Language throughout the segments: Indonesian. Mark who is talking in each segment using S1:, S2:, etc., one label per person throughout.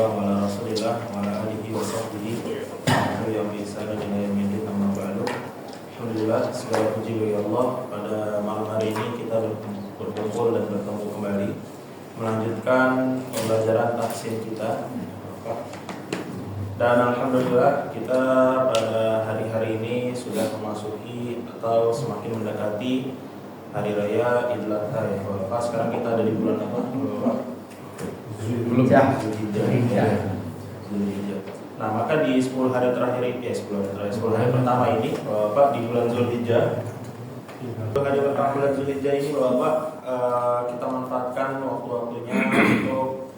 S1: wassalamu ala rasulillah wa ala alihi wa sahbihi wa yang bisa dan yang ingin amma ba'du. Alhamdulillah, segala puji bagi Allah. Pada malam hari ini kita berkumpul dan bertemu kembali melanjutkan pembelajaran tahsin kita. Dan alhamdulillah kita pada hari-hari ini sudah memasuki atau semakin mendekati hari raya Idul Adha ya Bapak. Sekarang kita ada di bulan apa Bapak? Zulhijjah. Nah, maka di 10 hari terakhir ini 10 hari pertama ini Bapak di bulan Zulhijjah. Hari pertama bulan Zulhijjah ini Bapak kita manfaatkan waktu-waktunya untuk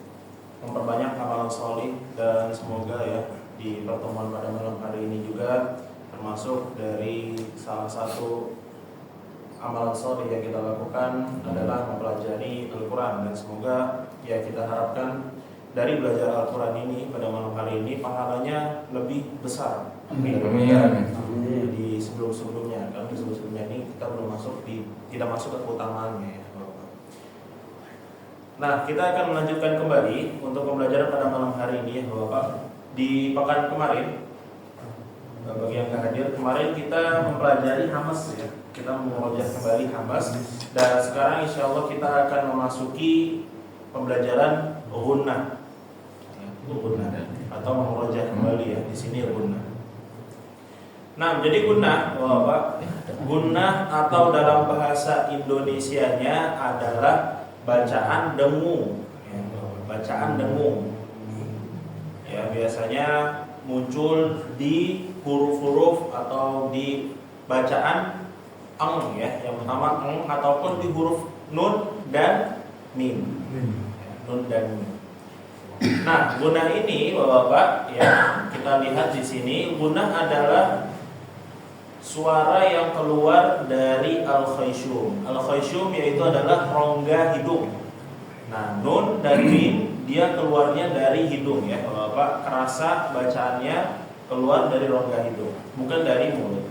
S1: memperbanyak amalan sholih, dan semoga ya di pertemuan pada malam hari ini juga termasuk dari salah satu amalan sholih yang kita lakukan adalah mempelajari Al-Quran, dan semoga ya kita harapkan dari belajar Al-Quran ini pada malam hari ini pahalanya lebih besar di sebelum-sebelumnya. Karena di sebelum-sebelumnya ini kita belum tidak masuk ke keutamaannya ya. Nah, kita akan melanjutkan kembali untuk pembelajaran pada malam hari ini ya Bapak. Di pekan kemarin, bagi yang nggak hadir, kemarin kita mempelajari hamas ya. Kita mengulas kembali hamas, dan sekarang insya Allah kita akan memasuki pembelajaran gunnah atau mengulas kembali ya. Di sini gunnah. Nah, jadi gunnah, Bapak, gunnah atau dalam bahasa Indonesianya adalah bacaan dengung ya, bacaan dengung ya, biasanya muncul di huruf-huruf atau di bacaan eng ya, yang pertama eng, ataupun di huruf nun dan mim ya, nun dan mim. Nah, gunnah ini Bapak ya, kita lihat di sini gunnah adalah suara yang keluar dari al-khayshum. Al-khayshum yaitu adalah rongga hidung. Nah, nun dan mim dia keluarnya dari hidung ya. Kalau Bapak kerasa bacaannya keluar dari rongga hidung, bukan dari mulut.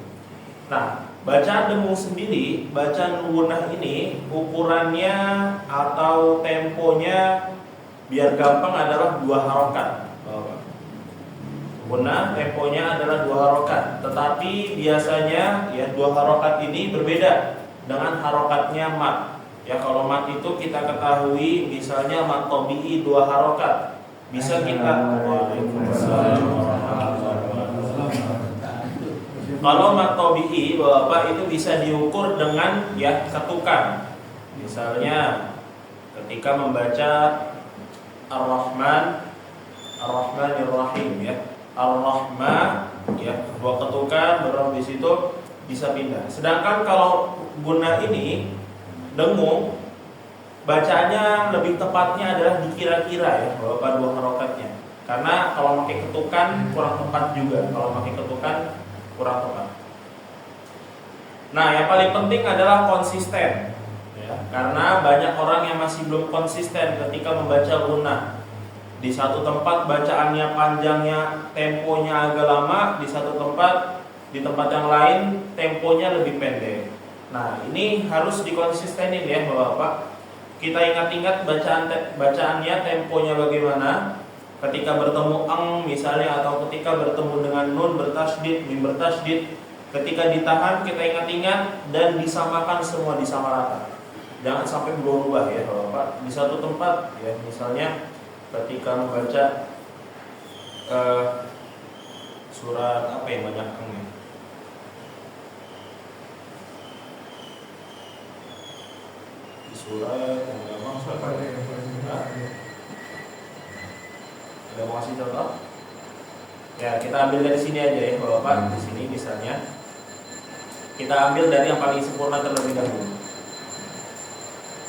S1: Nah, bacaan dengung sendiri, bacaan gunnah ini ukurannya atau temponya biar gampang adalah 2 harokat. Gunnah temponya adalah 2 harokat, tetapi biasanya ya 2 harokat ini berbeda dengan harokatnya mat. Ya, kalau mat itu kita ketahui misalnya mat tobi'i 2 harokat. Bisa kita kalau mat tobi'i Bapak itu bisa diukur dengan ya ketukan. Misalnya ketika membaca Ar-Rahman Ar-Rahmanir-Rahim ya. Ar-Rahman ya, 2 ketukan berarti di situ bisa pindah. Sedangkan kalau gunnah ini dengung, bacanya lebih tepatnya adalah dikira-kira ya, Bapak 2 harokatnya. Karena kalau pakai ketukan kurang tepat juga. Kalau pakai ketukan kurang tepat. Nah, yang paling penting adalah konsisten ya, karena banyak orang yang masih belum konsisten ketika membaca gunnah. Di satu tempat bacaannya panjangnya, temponya agak lama, di satu tempat, di tempat yang lain temponya lebih pendek. Nah, ini harus dikonsistenin ya Bapak. Kita ingat-ingat bacaannya temponya bagaimana. Ketika bertemu eng misalnya, atau ketika bertemu dengan nun bertasydid, mim bertasydid, ketika ditahan kita ingat-ingat dan disamakan semua, disamaratakan. Jangan sampai berubah ya Bapak. Di satu tempat ya, misalnya ketika membaca surat apa yang banyak engnya, di surat yang gampang surat ada mau kasih contoh ya, kita ambil dari sini aja ya Bapak. Di sini misalnya kita ambil dari yang paling sempurna terlebih dahulu.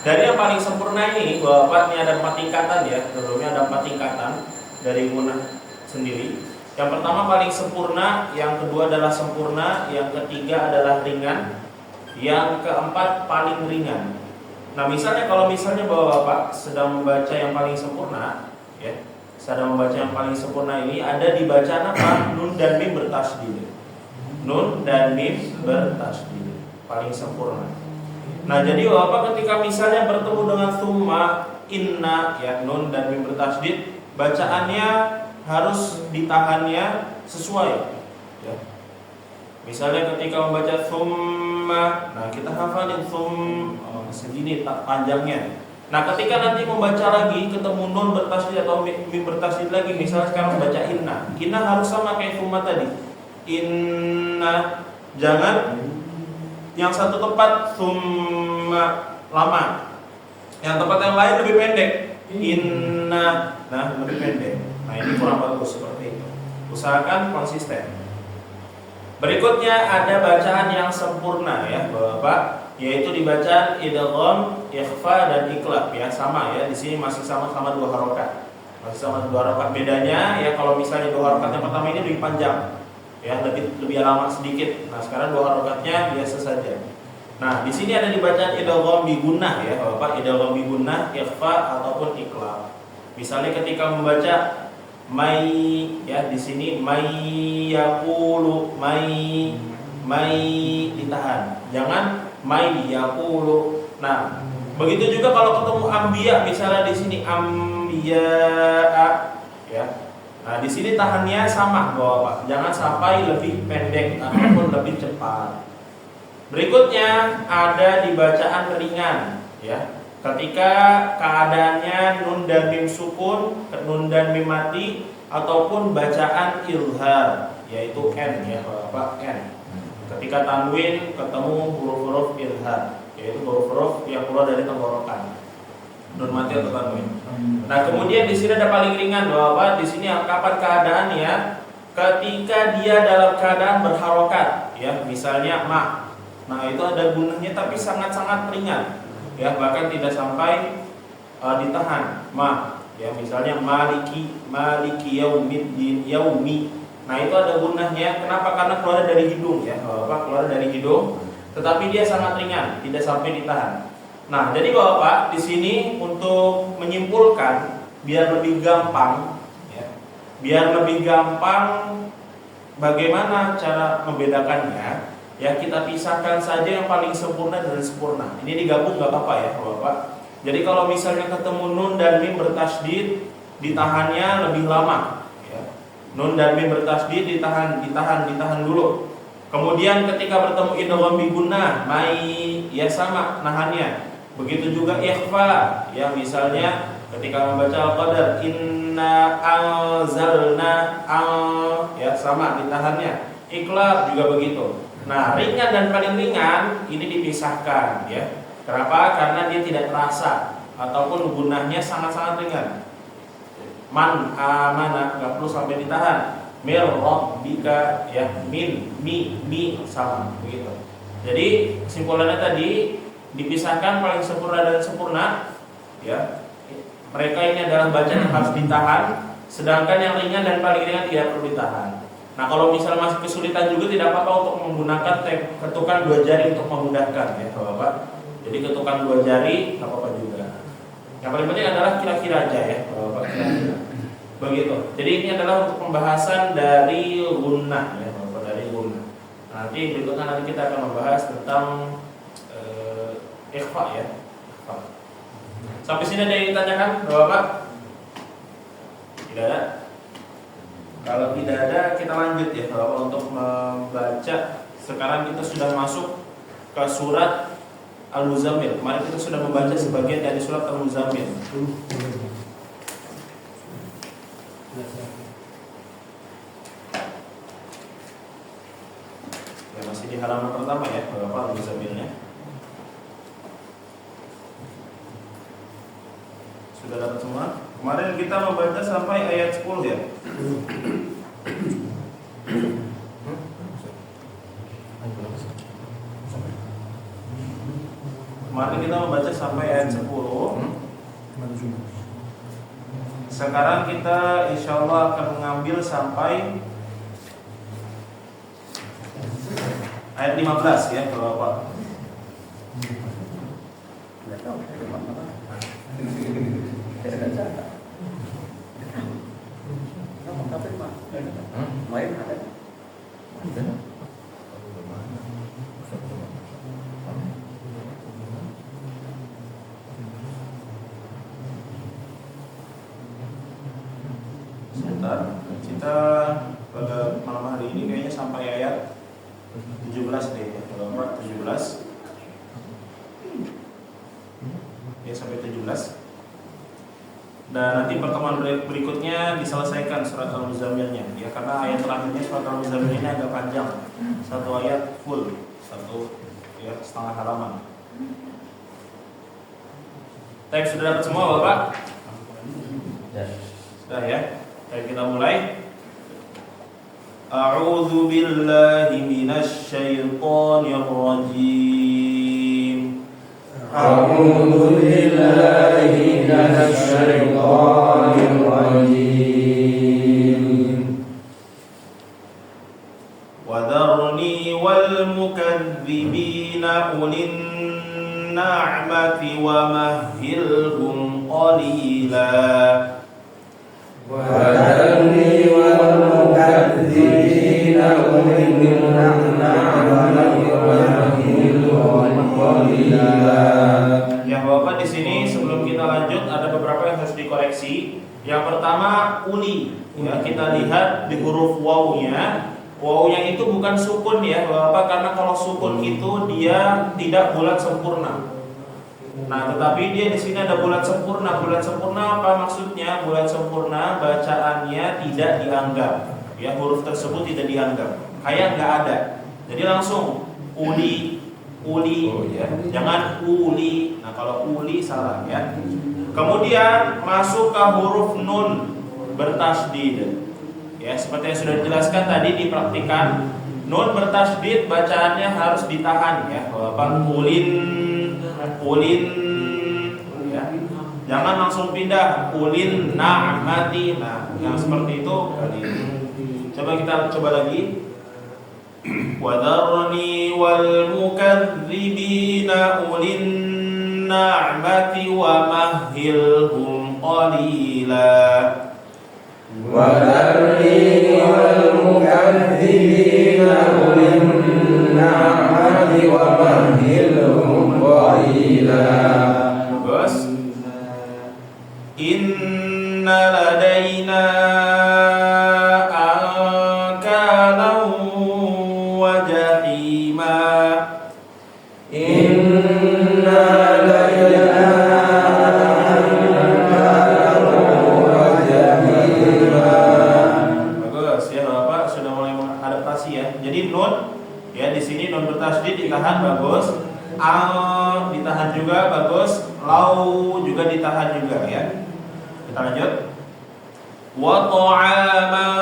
S1: Dari yang paling sempurna ini Bapak, ini ada 4 tingkatan ya. Sebelumnya ada 4 tingkatan dari gunnah sendiri. Yang pertama paling sempurna, yang kedua adalah sempurna, yang ketiga adalah ringan, yang keempat paling ringan. Nah, misalnya kalau misalnya Bapak sedang membaca yang paling sempurna ya, sedang membaca yang paling sempurna ini ada di bacaan apa? Nun dan mim bertasydid. Nun dan mim bertasydid, paling sempurna. Nah, jadi Bapak ketika misalnya bertemu dengan summa, inna ya, nun dan mim bertasydid, bacaannya harus ditahannya sesuai ya. Misalnya ketika membaca summa, nah kita hafalin segini panjangnya. Nah ketika nanti membaca lagi ketemu nun bertasydid atau mim bertasydid lagi, misalnya sekarang membaca inna harus sama kayak summa tadi. Inna, jangan yang satu tempat summa lama, yang tempat yang lain lebih pendek. Inna, nah lebih pendek. Nah ini kurang bagus seperti itu. Usahakan konsisten. Berikutnya ada bacaan yang sempurna ya Bapak, yaitu dibaca idgham, ikhfa dan iqlab ya, sama ya. Di sini masih sama-sama 2 harokat. Masih sama 2 harokat. Bedanya ya kalau misalnya 2 harokat yang pertama ini lebih panjang. Ya, lebih lama sedikit. Nah, sekarang 2 harokatnya biasa saja. Nah, di sini ada dibacaan idgham bi gunnah ya Bapak, idgham bi gunnah, ikhfa ataupun iqlab. Misalnya ketika membaca mai ya, di sini mai yaqulu, mai ditahan. Jangan mai yaqulu. Nah, begitu juga kalau ketemu ambiya, misalnya di sini ambiya ya. Nah, di sini tahannya sama Bapak. Jangan sampai lebih pendek ataupun lebih cepat. Berikutnya ada di bacaan ringan ya. Ketika keadaannya nun dan mim sukun, nun dan mim mati, ataupun bacaan ilhar, yaitu n ya Bapak, n. Ketika tanwin ketemu huruf-huruf ilhar, yaitu huruf-huruf yang keluar dari tenggorokan, nun mati atau tanwin. Nah kemudian di sini ada paling ringan Bapak. Di sini kapan keadaannya? Ketika dia dalam keadaan berharokat, ya misalnya ma. Nah itu ada gunnahnya tapi sangat-sangat ringan. Ya bahkan tidak sampai ditahan ma ya, misalnya maliki yaumiddin, yaumi. Nah itu ada gunnahnya. Kenapa? Karena keluar dari hidung ya Bapak, keluar dari hidung, tetapi dia sangat ringan, tidak sampai ditahan. Nah jadi Bapak di sini untuk menyimpulkan biar lebih gampang ya, biar lebih gampang bagaimana cara membedakannya. Ya kita pisahkan saja yang paling sempurna dan sempurna. Ini digabung nggak apa-apa ya Bapak. Jadi kalau misalnya ketemu nun dan mim bertasydid, ditahannya lebih lama ya. Nun dan mim bertasydid ditahan dulu. Kemudian ketika bertemu idgham bi gunnah, mai ya sama nahannya. Begitu juga ikhfa ya, misalnya ketika membaca al-qadar inna anzalna ya sama ditahannya. Iqlab juga begitu. Nah, ringan dan paling ringan ini dipisahkan ya. Kenapa? Karena dia tidak terasa ataupun gunnahnya sangat-sangat ringan. Man amana enggak perlu sampai ditahan. Mir rabbika ya, mi sama begitu. Jadi kesimpulannya tadi dipisahkan paling sempurna dan sempurna ya. Mereka ini adalah bacaan yang harus ditahan, sedangkan yang ringan dan paling ringan tidak perlu ditahan. Nah kalau misalnya masih kesulitan juga tidak apa-apa untuk menggunakan ketukan 2 jari untuk memudahkan ya Bapak. Jadi ketukan 2 jari nggak apa-apa juga. Yang paling penting adalah kira-kira aja ya Bapak, kira-kira. Begitu. Jadi ini adalah untuk pembahasan dari gunnah ya Bapak, dari gunnah. Nanti berikutnya nanti kita akan membahas tentang ikhfa ya. Ikhfa. Sampai sini ada yang ditanyakan Bapak? Tidak ada? Kalau tidak ada, kita lanjut ya Bapak untuk membaca. Sekarang kita sudah masuk ke surat Al-Muzammil. Kemarin kita sudah membaca sebagian dari surat Al-Muzammil. Ya masih di halaman pertama ya Bapak, Al-Muzammilnya. Sudah dapat semua? Kemarin kita membaca sampai ayat 10 ya. Kemarin kita membaca sampai ayat 10. Sekarang kita insya Allah akan mengambil sampai ayat 15 ya Bapak.
S2: Main ada.
S1: Bentar, kita pada malam hari ini kayaknya sampai ayat 17 deh ya, kalau 17 ya, sampai 17. Dan nanti pertemuan berikutnya diselesaikan surat Al-Muzammilnya ya, karena ayat terakhirnya surat Al-Muzammil ini agak panjang, satu ayat full, satu ya setengah halaman. Teks sudah dapat semua Bapak? Sudah ya. Baik, kita mulai. A'udzu billahi minasy syaithanir rajim.
S2: A'udzu billahi minasy syaithanir rajim.
S1: Wa dharni wal mukadzibina ulin na'mati wa mahhilhum qalila.
S2: وَذَرْنِي وَالْمُكَذِّبِينَ أُولِي النَّعْمَةِ وَمَهِّلْهُمْ قَلِيلًا.
S1: Ya Bapak, di sini sebelum kita lanjut ada beberapa yang harus dikoreksi. Yang pertama uli, ya kita lihat di huruf wawunya. Wawunya itu bukan sukun ya Bapak, karena kalau sukun itu dia tidak bulat sempurna. Nah, tetapi dia di sini ada bulat sempurna. Bulat sempurna apa maksudnya? Bulat sempurna bacaannya tidak dianggap. Ya, huruf tersebut tidak dianggap. Kayak nggak ada. Jadi langsung uli, ya. Jangan uli. Nah, kalau uli salah ya. Kemudian masuk ke huruf nun bertasdid. Ya, seperti yang sudah dijelaskan tadi dipraktikan. Nun bertasdid bacaannya harus ditahan ya. Bapak ulin ya. Jangan langsung pindah ulin na'mati. Nah, yang seperti itu coba kita coba lagi. Wadharni wal mukadzibina ulin na'mati wa mahhilhum qalila.
S2: وَذَرْنِي وَالْمُكَذِّبِينَ أُولِي النَّعْمَةِ وَمَهِّلْهُمْ قَلِيلًا.
S1: Bagus. Inna ladaina ankalan wa jahima.
S2: Inna ladaina ankalan wa jahima.
S1: Bagus ya Bapak, sudah mulai mengadaptasi ya. Jadi nun ya, di sini nun bertasydid ditahan, bagus. Al ditahan juga, bagus. Lau juga ditahan juga ya. Kita lanjut. Wa ta'aman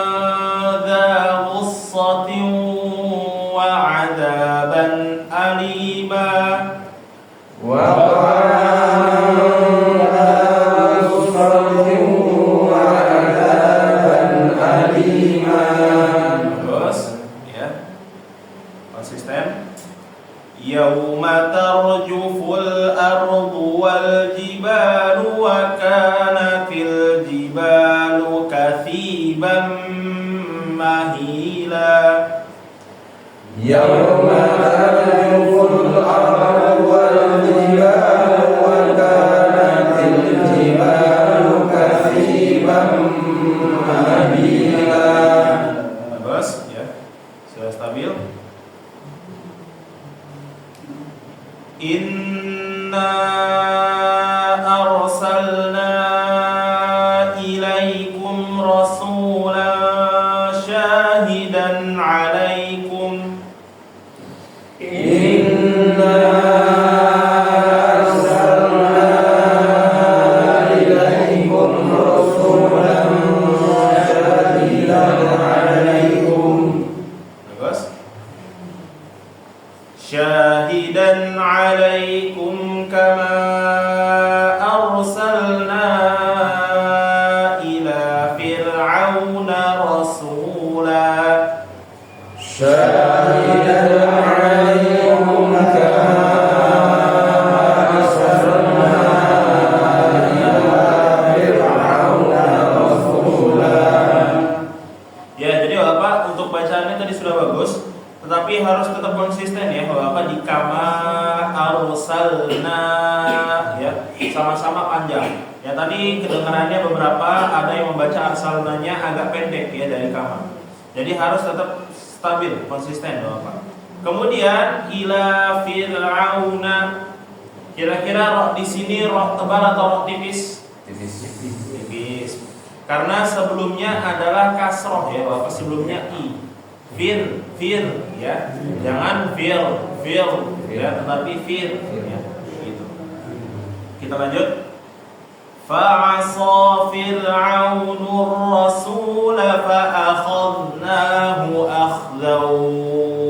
S1: dza ghussatin wa 'adaban alima.
S2: Wa ta'aman ghussatin wa 'adaban alima.
S1: Bagus ya. Konsisten. Yauma tarjuful ardu wal jibalu wa kanatil jibalu kathiban mahila.
S2: Yauma tarjuful ardu wal jibalu wa kanatil jibalu kathiban mahila.
S1: Bagus ya. Sudah stabil. Inna arsalna ilaikum rasulan syahidan alaikum. ya, sama-sama panjang. Ya tadi kedengarannya beberapa ada yang membaca arsalnanya agak pendek ya dari kamar. Jadi harus tetap stabil, konsisten Bapak. Kemudian ila fir'auna. Kira-kira roh di sini roh tebal atau roh tipis? Tipis. Karena sebelumnya adalah kasroh ya Bapak, sebelumnya i. Fir ya. Jangan fil ya, tetapi fir ya. Gitu. Kita lanjut. Fa'asa fir'aunur rasul fa'akhadnahu akhdan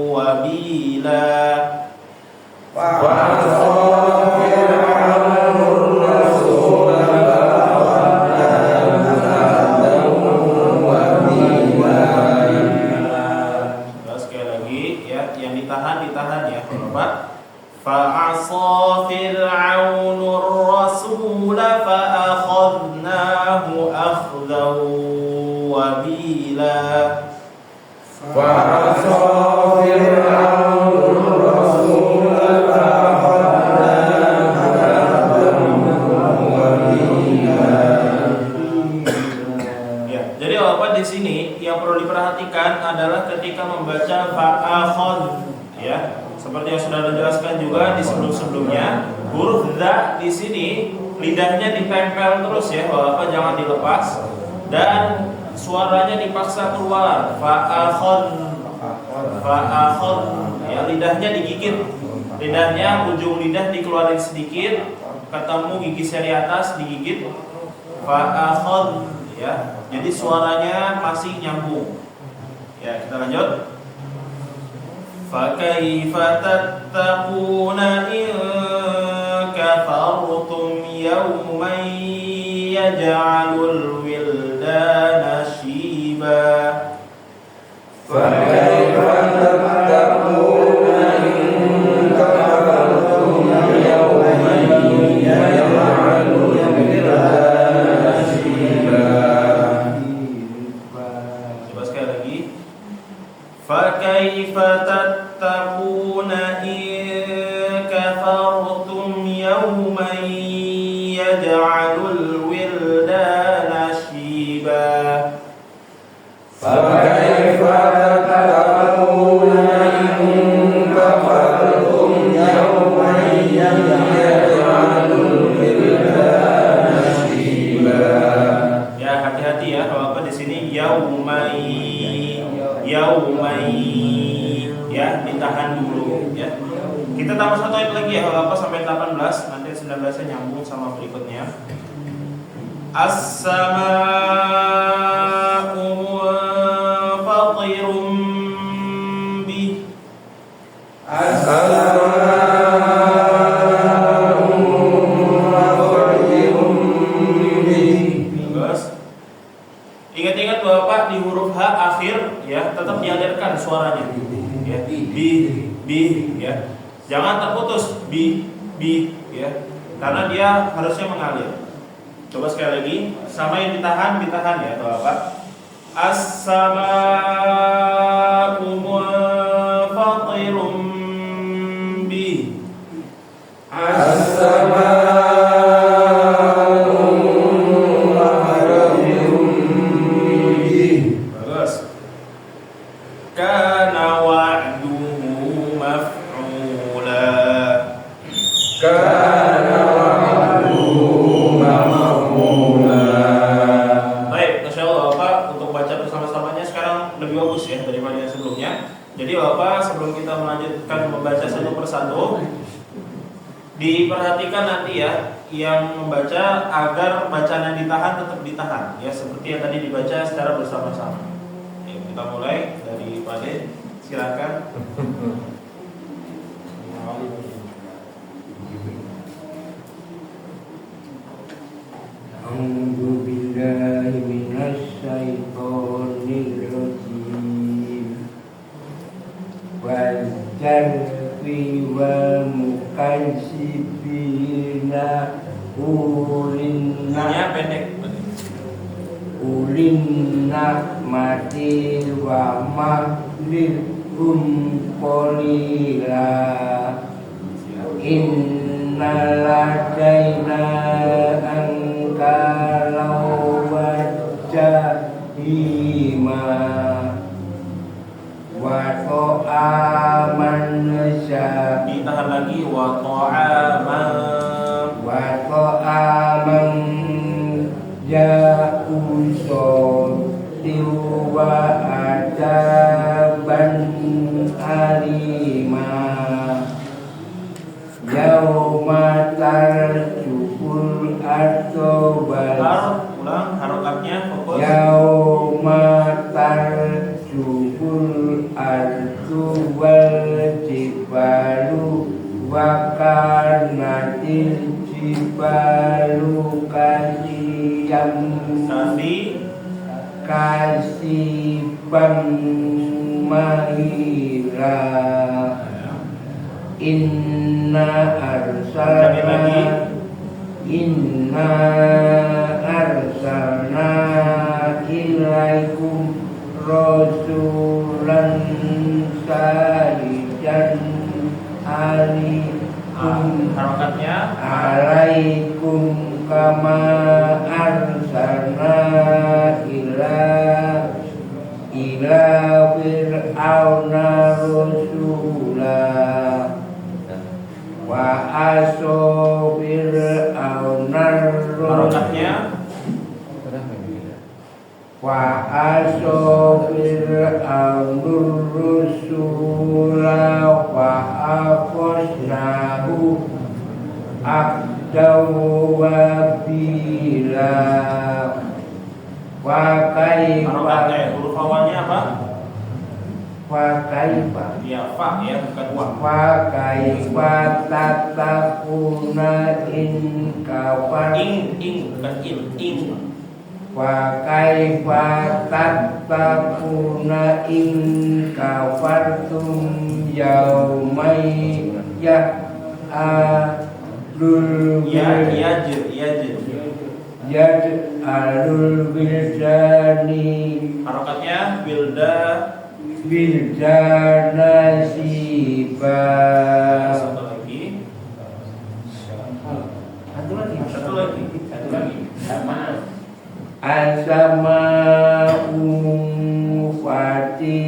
S1: wabila.
S2: Fa'asa fir'aunur rasul fa'akhadnahu akhdan wabila.
S1: Sekali lagi ya, yang ditahan ya Bapak. Fa'asa fir'aunur rasul fa'akhadnahu akhdan wabila.
S2: Fa'asa fir'aunur rasul fa'akhadnahu akhdan wabila.
S1: Ya, jadi Bapak di sini yang perlu diperhatikan adalah ketika membaca fa'akhad ya. Seperti yang sudah dijelaskan juga di sebelum-sebelumnya, huruf dha di sini lidahnya ditempel terus ya, Bapak jangan dilepas dan suaranya dipaksa keluar. Fa'akhad ya, lidahnya digigit. Lidahnya, ujung lidah dikeluarin sedikit, ketemu gigi seri atas digigit. Fa'akhad ya. Jadi suaranya masih nyambung. Ya, kita lanjut. فَكَيْفَ تَتَّقُونَ إِن كَفَرْتُمْ يَوْمًا يَجْعَلُ الْوِلْدَانَ شِيبًا.
S2: فَكَيْفَ تَتَّقُونَ إِن كَفَرْتُمْ يَوْمًا يَجْعَلُ الْوِلْدَانَ شِيبًا.
S1: Coba sekali lagi. فَكَيْفَ تَتَّقُونَ إِن كَفَرْتُمْ يَوْمًا يَجْعَلُ الْوِلْدَانَ شِيبًا.
S2: فَكَيْفَ تَتَّقُونَ إِن كَفَرْتُمْ يَوْمًا يَجْعَلُ الْوِلْدَانَ شِيبًا.
S1: Ya, hati-hati ya Bapak di sini yaumai ya, ditahan dulu ya. Kita tambah satu ayat lagi ya Bapak sampai 18, nanti 19-nya nyambung sama berikutnya. As-samaa'u munfatirun bih.
S2: As-samaa'u munfatirun bih.
S1: Bagus. Ingat-ingat Bapak di huruf H akhir ya, tetap dialirkan suaranya. Ya, bi ya. Jangan terputus bi ya. Karena dia harusnya mengalir. Coba sekali lagi, sama yang ditahan ya Bapak. As-samaa'u munfatirun bi.
S2: As-samaa'u munfatirun bih.
S1: Bagus. Kana wa'duhu maf'ula.
S2: Kana wa'duhu maf'ula.
S1: Baik, Masya Allah Bapak, untuk baca bersama-samanya sekarang lebih bagus ya daripada yang sebelumnya. Jadi Bapak, sebelum kita melanjutkan membaca satu persatu, diperhatikan nanti ya yang membaca agar bacaan yang ditahan tetap ditahan ya, seperti yang tadi dibaca secara bersama-sama. Ya, kita mulai dari Pak De, silakan.
S3: A'udzu billahi minasy syaithanir rajim. Wal jarri wal mukazzibina
S1: Nanya pendek.
S3: ulin nikmati wa maghfirun qalila. Inna inna ladaina angkalau wajahima wa to'aman nasya
S1: Ditahan lagi wa ta'aman
S3: ja'uson tiwa adaban alima yauma tarjuful atobal
S1: ulang harokatnya fokus
S3: yauma tarjuful atobal jibalu wa kanatil jibalu kasibam mahira inna arsalna ilaikum rasulan syahidan
S1: harokatnya
S3: alaikum kama arsalna ila fir'auna rasula wa aso fir'auna
S1: harokatnya
S3: wa aso fir'aunur rasula wa akhosnahu wabila wa kaifa
S1: huruf awalnya apa?
S3: wa kaifa
S1: Ya fa ya bukan wa.
S3: wa kaifa tatakuna in kafar
S1: bukan in
S3: wa kaifa tatakuna in kafartum yaumai alul bildani
S1: harokatnya
S3: bildana siba
S1: satu lagi
S3: asama fati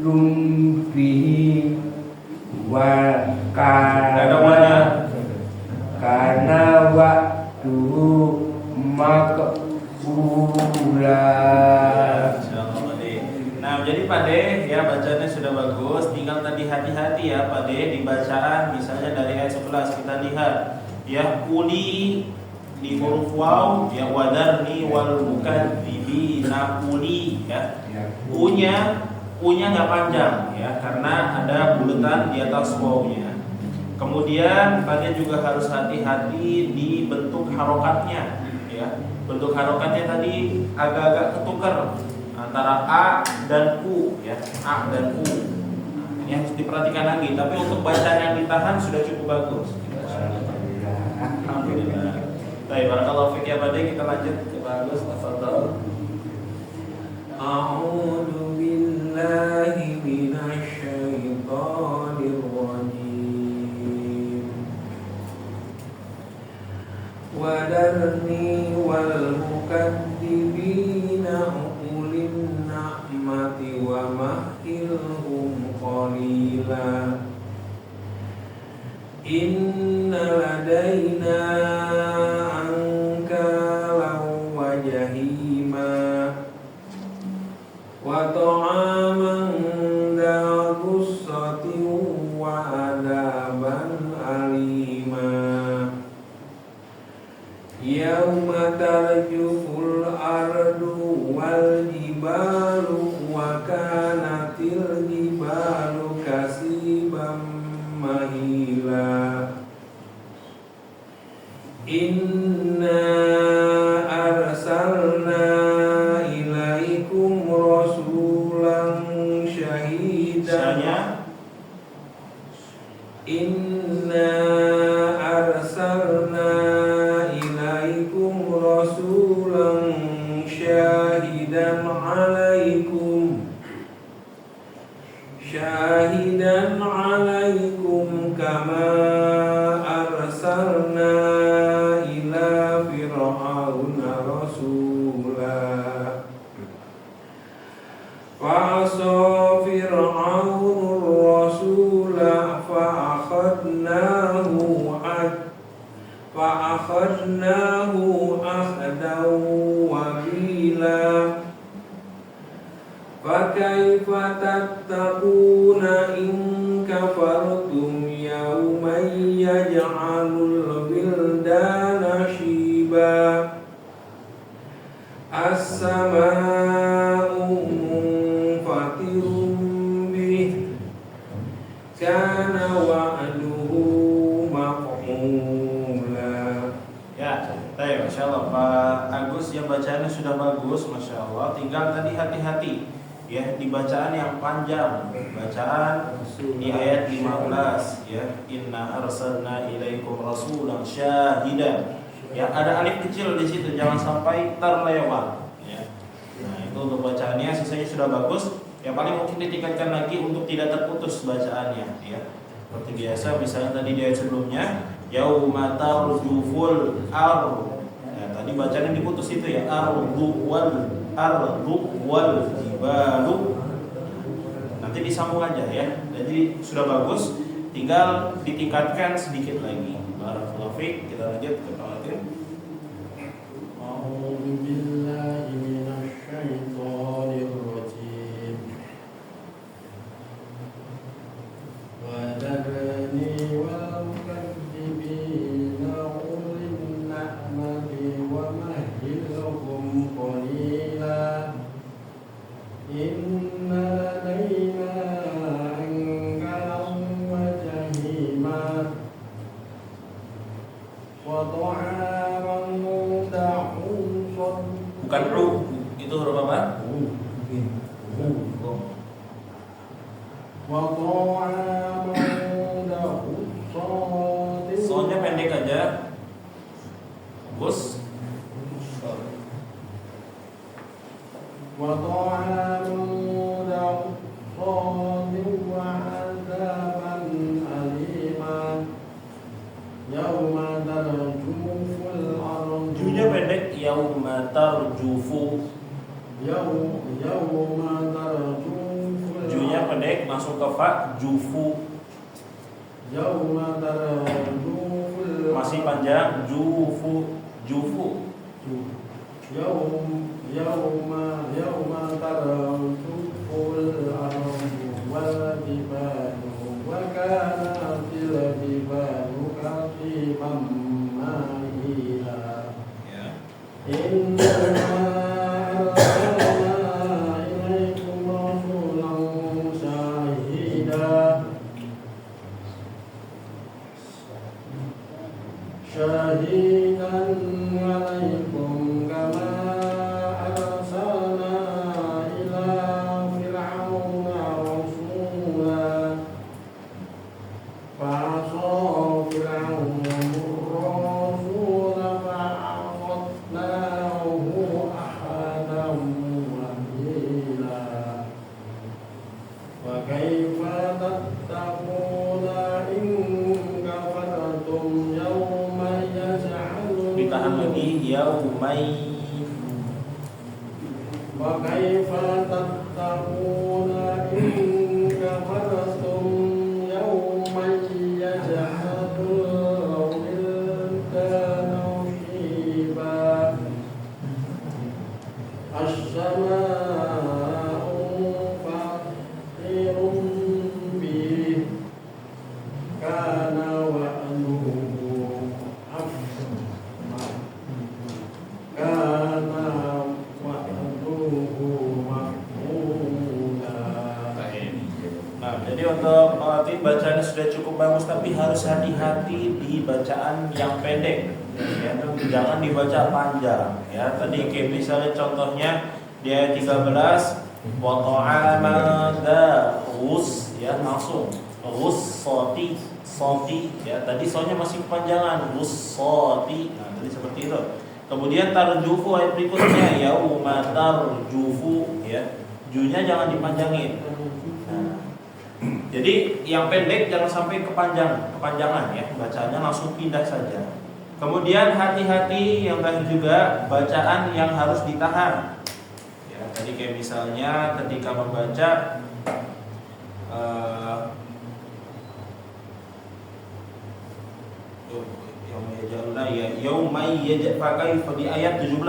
S3: lumbihi wa karena waktu makbula.
S1: Nah, jadi Pak De ya bacanya sudah bagus. Tinggal tadi hati-hati ya Pak De di bacaan, misalnya dari ayat 11 kita lihat ya uli di huruf waw ya wadarni wal mukadzibina uli ya. U-nya nggak panjang ya karena ada bulatan di atas waw-nya. Kemudian kalian juga harus hati-hati di bentuk harokatnya ya. Bentuk harokatnya tadi agak-agak ketukar antara A dan U ya. A dan U. Ini harus diperhatikan lagi, tapi untuk bacaan yang ditahan sudah cukup bagus. Alhamdulillah. Baik, barakallahu fiik ya Pak De, kita lanjut ke bagus. Tafadhal.
S2: A'udzu billahi minasy syaithanir rajim. Wadarni wal mukadzibina ulin na'mati wa mahilhum qalila. Inna ladaina ankalan wa jahima wa ta'aman dha ghussatin wa adaban alima. Yauma tarjuful ardu wal jibalu wa kanatil jibalu kasiban mahila. Inna arsalna ilaikum rasulan syahidan. Inna arsalna ilaikum rasulan syahidan alaikum kama arsalna فرعون رسولا فعصى فرعون الرسول فأخذناه أخذا وبيلا فكيف تتقون إن كفرتم يوما يجعل الولدان شيبا السماء منفطر به كان وعده مفعولا.
S1: Ya, baik, Masya Allah Pak Agus ya, bacaannya sudah bagus, Masya Allah. Tinggal tadi hati-hati ya di bacaan yang panjang. Bacaan di ayat 15 ya, inna arsalna ilaikum rasulan syahidan. Ya, ada alif kecil di situ, jangan sampai terlewat ya. Nah, itu untuk bacaannya sisanya sudah bagus. Yang paling mungkin ditingkatkan lagi untuk tidak terputus bacaannya ya. Seperti biasa, misalnya tadi di ayat sebelumnya yauma tarjuful ar. Ya, tadi bacanya diputus itu ya, ardu wal jibalu. Nanti disambung aja ya. Jadi sudah bagus, tinggal ditingkatkan sedikit lagi. Barakallahu fiik. Kita lanjut ke Fatin.
S4: A'udzu billahi minasy syaithanir rajim. Wa darani wal mukazzibina ulil na'mati wa mahhilhum qalila. Inna ladaina ankalan wa jahima wa ta'aman da'usan.
S1: Bukan ru, itu huruf apa?
S4: Wa ta'aman da'usan.
S1: Soalnya pendek aja. Bagus.
S4: Wa ta'aman da'usan wa 'adzaban aliman. Yauma tarjuful ardu.
S1: Junya pendek, yauma tarjufu.
S4: Yauma tarjuful.
S1: Junya pendek, masuk ke fa, jufu.
S4: Yauma tarjuful.
S1: Masih panjang, jufu.
S4: Yauma tarjuful ardu wal jibalu wa kanatil jibalu kasiman mahila.
S1: Ya.
S4: Inna arsalna ilaikum rasulan syahidan alaikum kama arsalna ila fir'auna rasula fa'asa fir'auna rasula fa'akhadnahu ahadan wabila wa kaifa tattaquna in kafartum yawma yaj'alul
S1: Ditahan lagi, yaumai.
S4: wa kaifa tattaquna in kafartum yawma yaj'alul wildana shiba as-samaa'u fatirun bih kana wa'duhu kana wa'duhu maf'ula.
S1: Nah, jadi untuk Fatin bacaannya sudah cukup bagus, tapi harus hati-hati di bacaan yang pendek. Ya, jangan dibaca panjang. Ya, tadi kayak misalnya contohnya di ayat 13, wa ta'aman da'us, ya langsung russati ya, tadi soalnya masih kepanjangan russati. Nah, tadi seperti itu. Kemudian tarjufu ayat berikutnya, yauma tarjufu ya. Junya jangan dipanjangin. Nah, jadi yang pendek jangan sampai kepanjangan ya, bacaannya langsung pindah saja. Kemudian hati-hati yang tadi juga bacaan yang harus ditahan. Ya, tadi kayak misalnya ketika membaca yaumai pakai di ayat 17.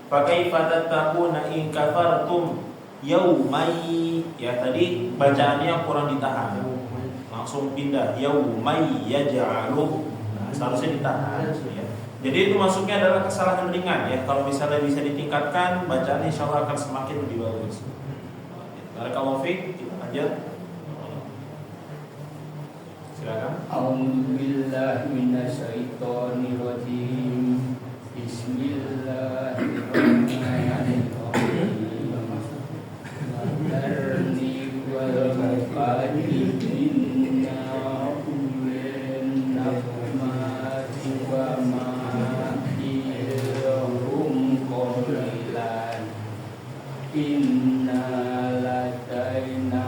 S1: Pakai fatattakuna in kafartum yaumai. Ya, tadi bacaannya kurang ditahan. Langsung pindah yaumai yaj'alu. Nah, seharusnya ditahan ya. Jadi itu masuknya adalah kesalahan ringan ya. Kalau misalnya bisa ditingkatkan, bacaan insyaallah akan semakin lebih bagus. Barakallahu fiik, kita lanjut. Silakan.
S3: A'udzubillahi minasyaitonirrajim. Bismillahirrahmanirrahim. Wadarni wal muqaddimina ulil nafmati wa ma'ihum qalilan. Inna ladaina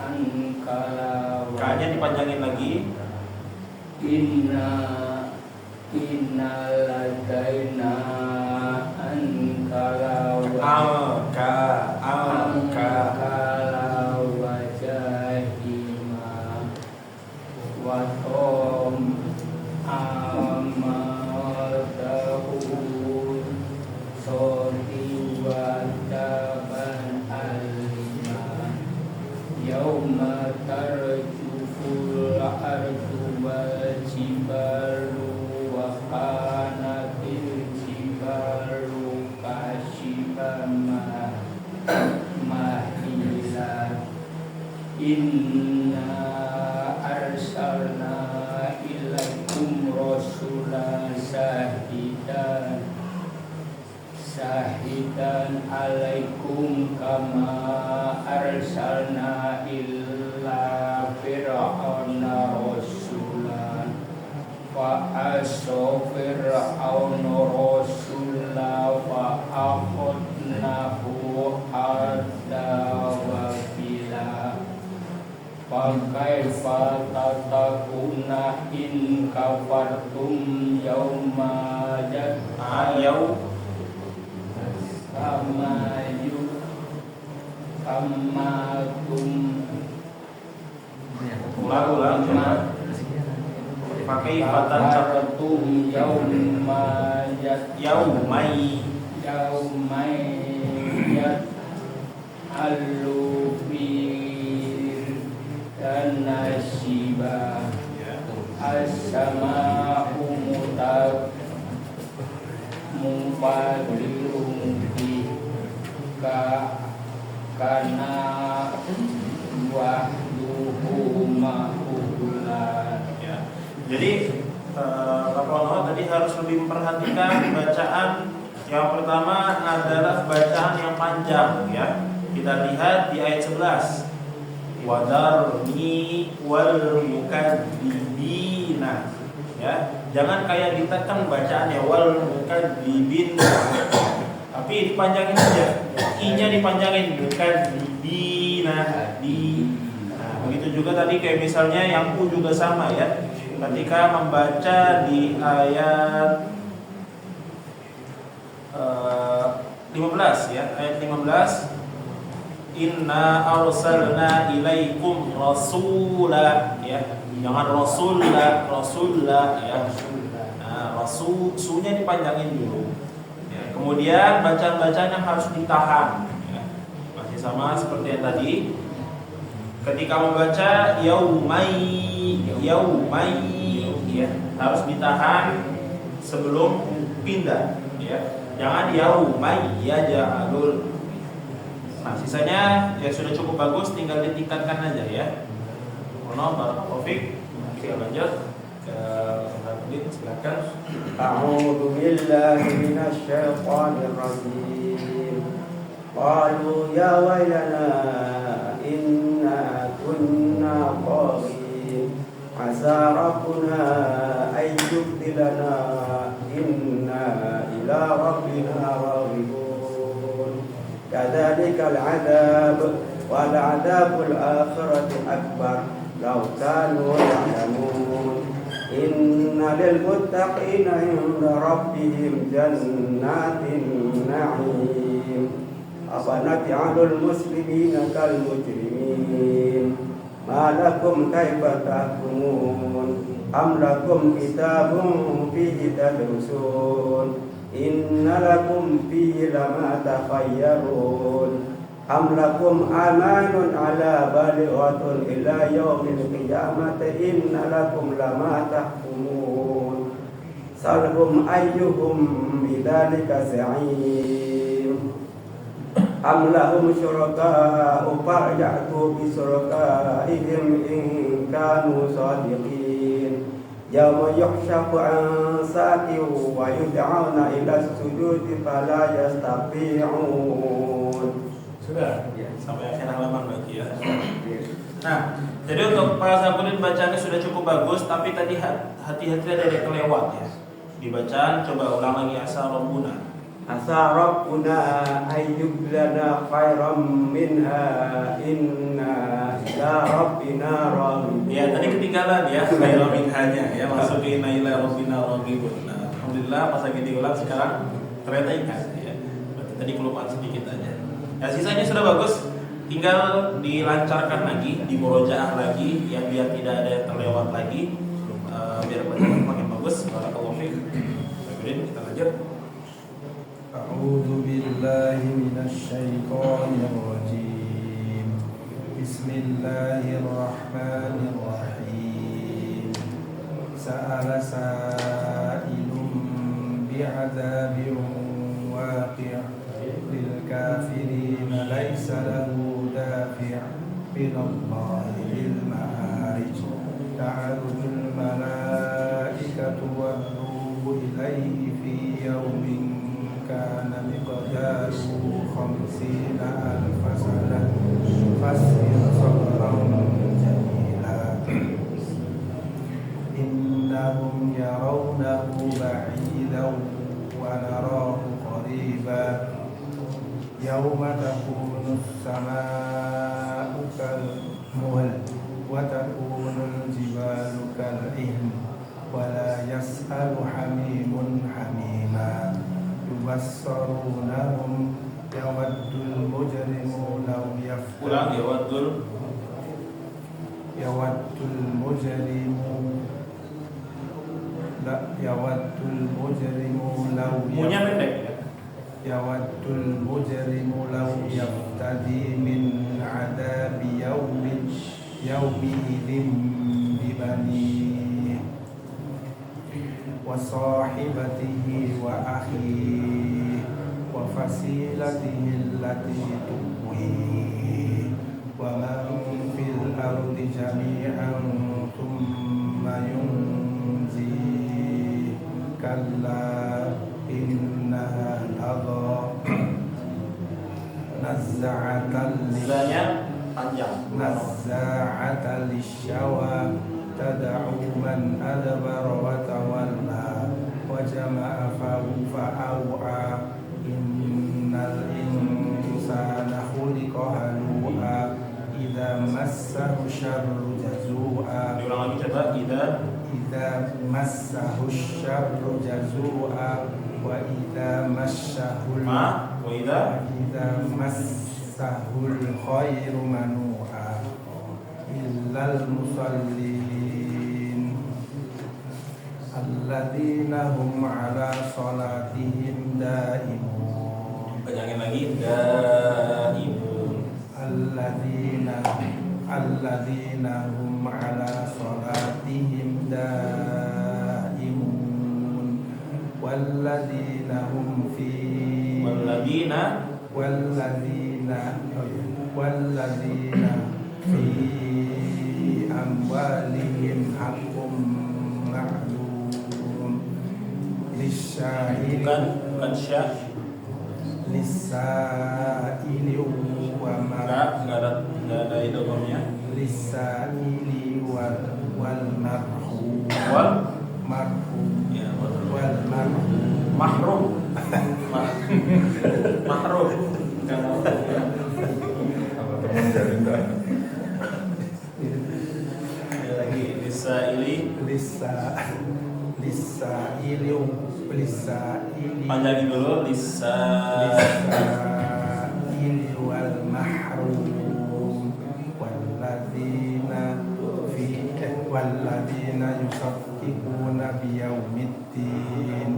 S3: ankala
S1: K-nya dipanjangin lagi.
S3: Inna ladaina ankala ankala wajahima wa tom amaltahu soti wa taban alima yauma tarjuful ardu wal jibalu wa kanatil jibalu kasyibama mahila. Inna arsalna ilaikum rasulan syahidan alaikum kama arsalna illa fir'auna rasulan fa aso fir'auna rasulan fa akhadnahu hadda wa bila Fakaifa tatakuna in kafartum yauma
S1: Yau
S3: kamatum
S1: ulang pakai fatan
S3: kafartum
S1: yaumai
S3: alufir dan nasiba as-sama'u mufadirun kana wahduhu ma'ulan.
S1: ya. Jadi Bapak tadi harus lebih memperhatikan bacaan. Yang pertama adalah bacaan yang panjang ya. Kita lihat di ayat 11. Wadarni wal mukadzibina. Ya, jangan kayak ditekan bacaannya wal mukadzibin. Tapi dipanjangin aja. I-nya dipanjangin mukadzibina di. Nah, begitu juga tadi kayak misalnya yang U juga sama ya. Ketika membaca di ayat 15 ya, ayat 15 Inna arsalna ilaikum rasula ya. Jangan rasulla ya. Nah, sunya dipanjangin dulu. Ya, kemudian bacaan-bacaan yang harus ditahan ya. Masih sama seperti yang tadi. Ketika membaca yaumai ya, harus ditahan sebelum pindah ya. Jangan yaumai yaj'alul. Nah, sisanya ya sudah cukup bagus, tinggal ditingkatkan aja ya. Barakallahu fiik. Kita lanjut ke Hadin, silakan.
S5: A'udzu billahi minasy syaithanir rajim. Qalu ya wailana inna kunna qawin. Asa rabbuna ay yubdilana inna ila rabbina raghibun. كذلك العذاب والعذاب الآخرة أكبر لو كانوا يعلمون Inna lil muttaqina 'inda rabbihim jannatin na'im. Afanaj'alul muslimina kal mujrimin. Ma lakum kaifa tahkumun? Am lakum kitabun fihi tadrusun? Inna lakum fihi lama takhayyarun. Am lakum amanun ala balighatun ila yaumil qiyamati inna lakum lama tahkumun. Salhum ayyuhum bidzalika za'im. Am lahum syuraka'u fa'yatu bi syuraka'ihim in kanu shadiqin. Yawma yuhshafu an saqin wa yud'auna ila sujudi fala yastati'un.
S1: Sudah, sampai akhir halaman lagi ya. Nah, jadi untuk Pak Sabudin bacaannya sudah cukup bagus, tapi tadi hati-hati ada yang kelewat ya. Dibacaan, coba ulang lagi Asa Rabbuna.
S5: Asa Rabbuna ayyublana khairam minha inna ila rabbina raghibun.
S1: Ya, tadi ketinggalan ya, khairam minhanya ya, masuk ke inna ila rabbina raghibun. Nah, alhamdulillah pas lagi diulang sekarang ternyata ingat ya. Berarti tadi kelupaan sedikit aja. Ya, sisanya sudah bagus, tinggal dilancarkan lagi, dimurojaah lagi, ya biar tidak ada yang terlewat lagi, biar makin bagus. Barakallahu fiik. Kemudian kita lanjut.
S6: A'udzu billahi minasy syaithanir rajim. Bismillahirrahmanirrahim. Sa'ala sa'ilun bi'adzabin waqi'. للكافرين ليس له دافع من الله للمعارج تعرج الملائكة والروح إليه في يوم كان مقداره 50,000 سنة فاصبر صبرا جميلا إنهم يرونه بعيدا ونراه قريبا يوم تكون السماء كالمهل وتكون الجبال كالعهن ولا يسأل حميم حميما يبصرونهم يود المجرم لو يفتدي يود المجرم لو يود المجرم لو يفتدي من عذاب يومئذ ببنيه وصاحبته وأخيه وفصيلته التي تؤويه ومن في الأرض جميعا ثم ينجيه كلا إنها لظى نزاعة للشوى تدعو من أدبر وتولى وجمع فأوعى إن الإنسان خلق هلوعا إذا مسه الشر جزوعا إذا مسه الشر جزوعا وإذا مسه الخير منوعا إلا المصلين الذين هم على صلاتهم دائمون.
S1: Panjangin lagi, daimun.
S6: الذين هم على صلاتهم دائمون والذين هم في في أموالهم حق معلوم للسائل للسائل
S1: nggak ada idghamnya.
S6: Lisaili wal marhum
S1: mahrum lagi lisaili Panjangin dulu
S6: lisaili wal mahrum walladzina yusaddiquna biyaumiddin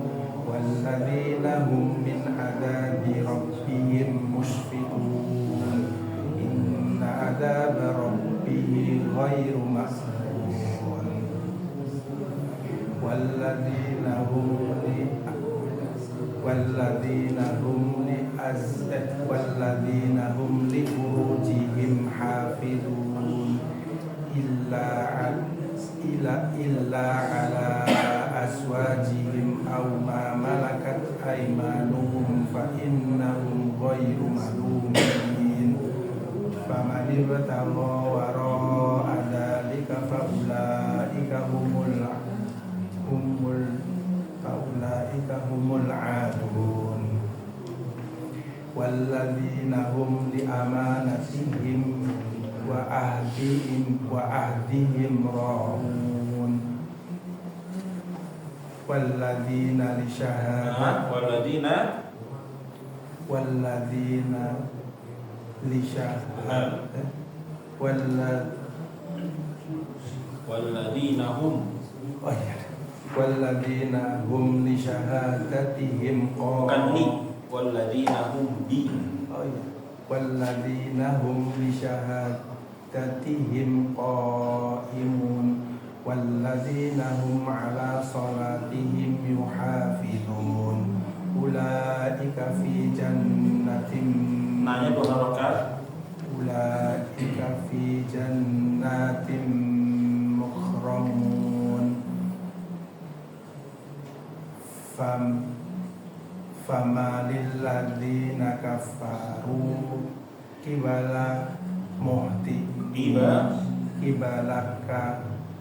S6: walladzina hum min adabi rabbihim mushfiqun inna adaba rabbihim ghairu mas'un walladzina hum li furujihim hafizun illa ala aswajihim aw ma malakat aymanuhum fa innahum ghairu malumin faman ibtagha wara'a dzalika fa ulaika humul aadun walladzina hum li amanatihim wa ahdihim ra'un walladzina li syahadat walladzina li syahadat
S1: walladzina hum
S6: walladzina hum li syahadatihim
S1: walladzina hum bi
S6: walladzina hum li syahadatihim qaimun walladzina hum ala salatihim yuhafizun ulaika fi jannatin
S1: nanya 2 rakaat
S6: ulaika fi jannatin mukramun fama lilladzina kafaru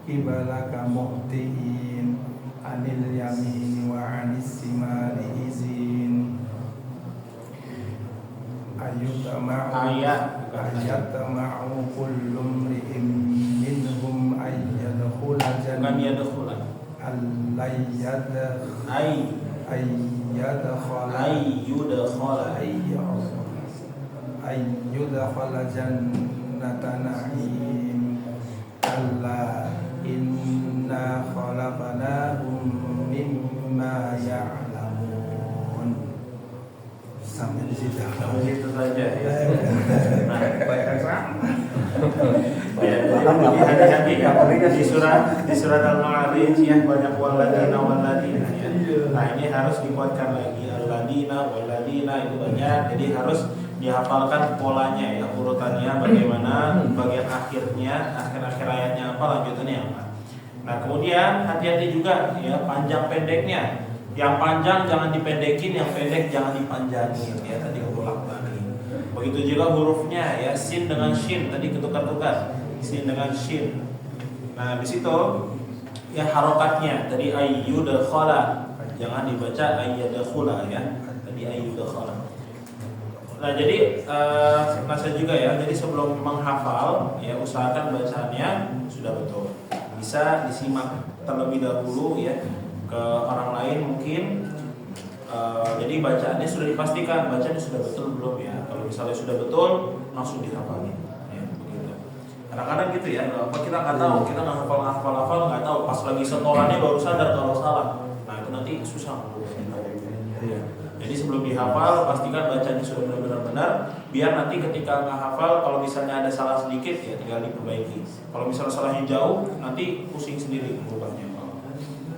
S6: kibalaka muhtiin anil yamini wa anis simali izin ayyatama'u kullu mri'in minhum ayyadkhula jannatan ayyudkhala jannata na'im alla inna khalaqnahum mimma ya'lamun. Sampai di situ.
S1: Itu saja ya. Nah, di surat Al-Ma'arij yang banyak waladina ya. Nah, ini harus dikuatkan lagi al-ladina waladina itu banyak, jadi harus dihafalkan polanya ya, urutannya bagaimana, bagian akhirnya, akhir ayatnya apa, lanjutannya apa. Nah, kemudian hati-hati juga ya panjang pendeknya. Yang panjang jangan dipendekin, yang pendek jangan dipanjangin ya, tadi ulang lagi. Begitu juga hurufnya ya, sin dengan shin tadi ketukar-tukar, sin dengan shin. Nah, di situ ya harokatnya tadi ayyudkhala, jangan dibaca ayyadkhula ya, tadi ayyudkhala. Nah, jadi nasihat juga ya, jadi sebelum menghafal ya usahakan bacaannya sudah betul. Bisa disimak terlebih dahulu ya ke orang lain mungkin. Jadi bacaannya sudah dipastikan bacaannya sudah betul belum ya. Kalau misalnya sudah betul langsung dihafalin ya, begitu. Kadang-kadang gitu ya, apa kita nggak tahu, kita nggak hafal nggak tahu, pas lagi setorannya baru sadar kalau salah. Nah, itu nanti susah. Jadi sebelum dihafal pastikan bacanya sudah benar-benar benar, biar nanti ketika nggak hafal kalau misalnya ada salah sedikit ya tinggal diperbaiki. Kalau misalnya salahnya jauh nanti pusing sendiri merubahnya.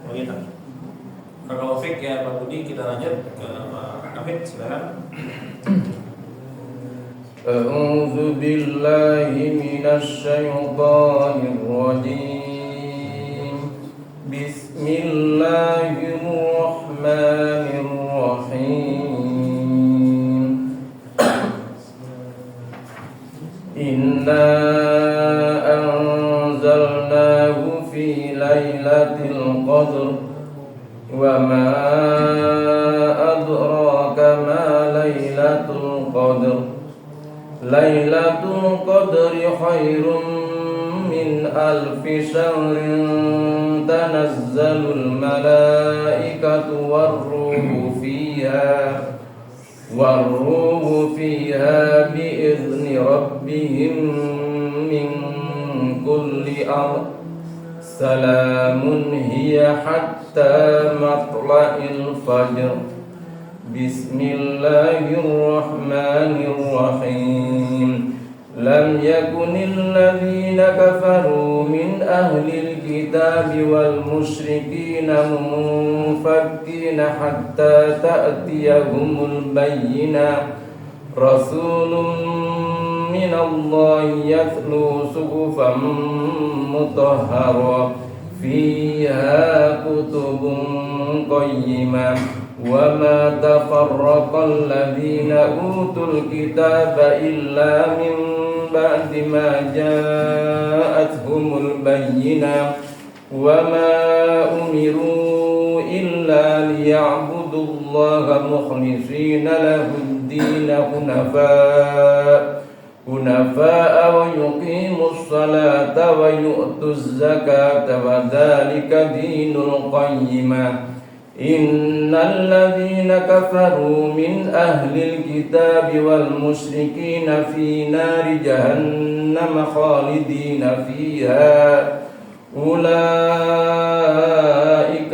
S1: Begitu. Kalau fik ya Pak Budi, kita lanjut ke Pak Kafid, silakan.
S3: A'udzu billahi minasy syaithanir rajim. Bismillahirrahmanirrahim. Inna anzalnahu fi lailatul qadr wa ma adraka ma lailatul qadri khairun min من ألف شهر تنزل الملائكة والروح فيها بإذن ربهم من كل أمر سلام هي حتى مطلع الفجر بسم الله الرحمن الرحيم لم يكن الذين كفروا من أهل الكتاب والمشركين منفكين حتى تأتيهم البينة رسول من الله يتلو صحفا مطهرة فيها كتب قيمة وما تفرق الذين أوتوا الكتاب إلا من بعد ما جاءتهم البينة وما أمروا إلا ليعبدوا الله مخلصين له الدين حنفاء ويقيموا الصلاة ويؤتوا الزكاة وذلك دين القيمة إن الذين كفروا من أهل الكتاب والمشركين في نار جهنم خالدين فيها أولئك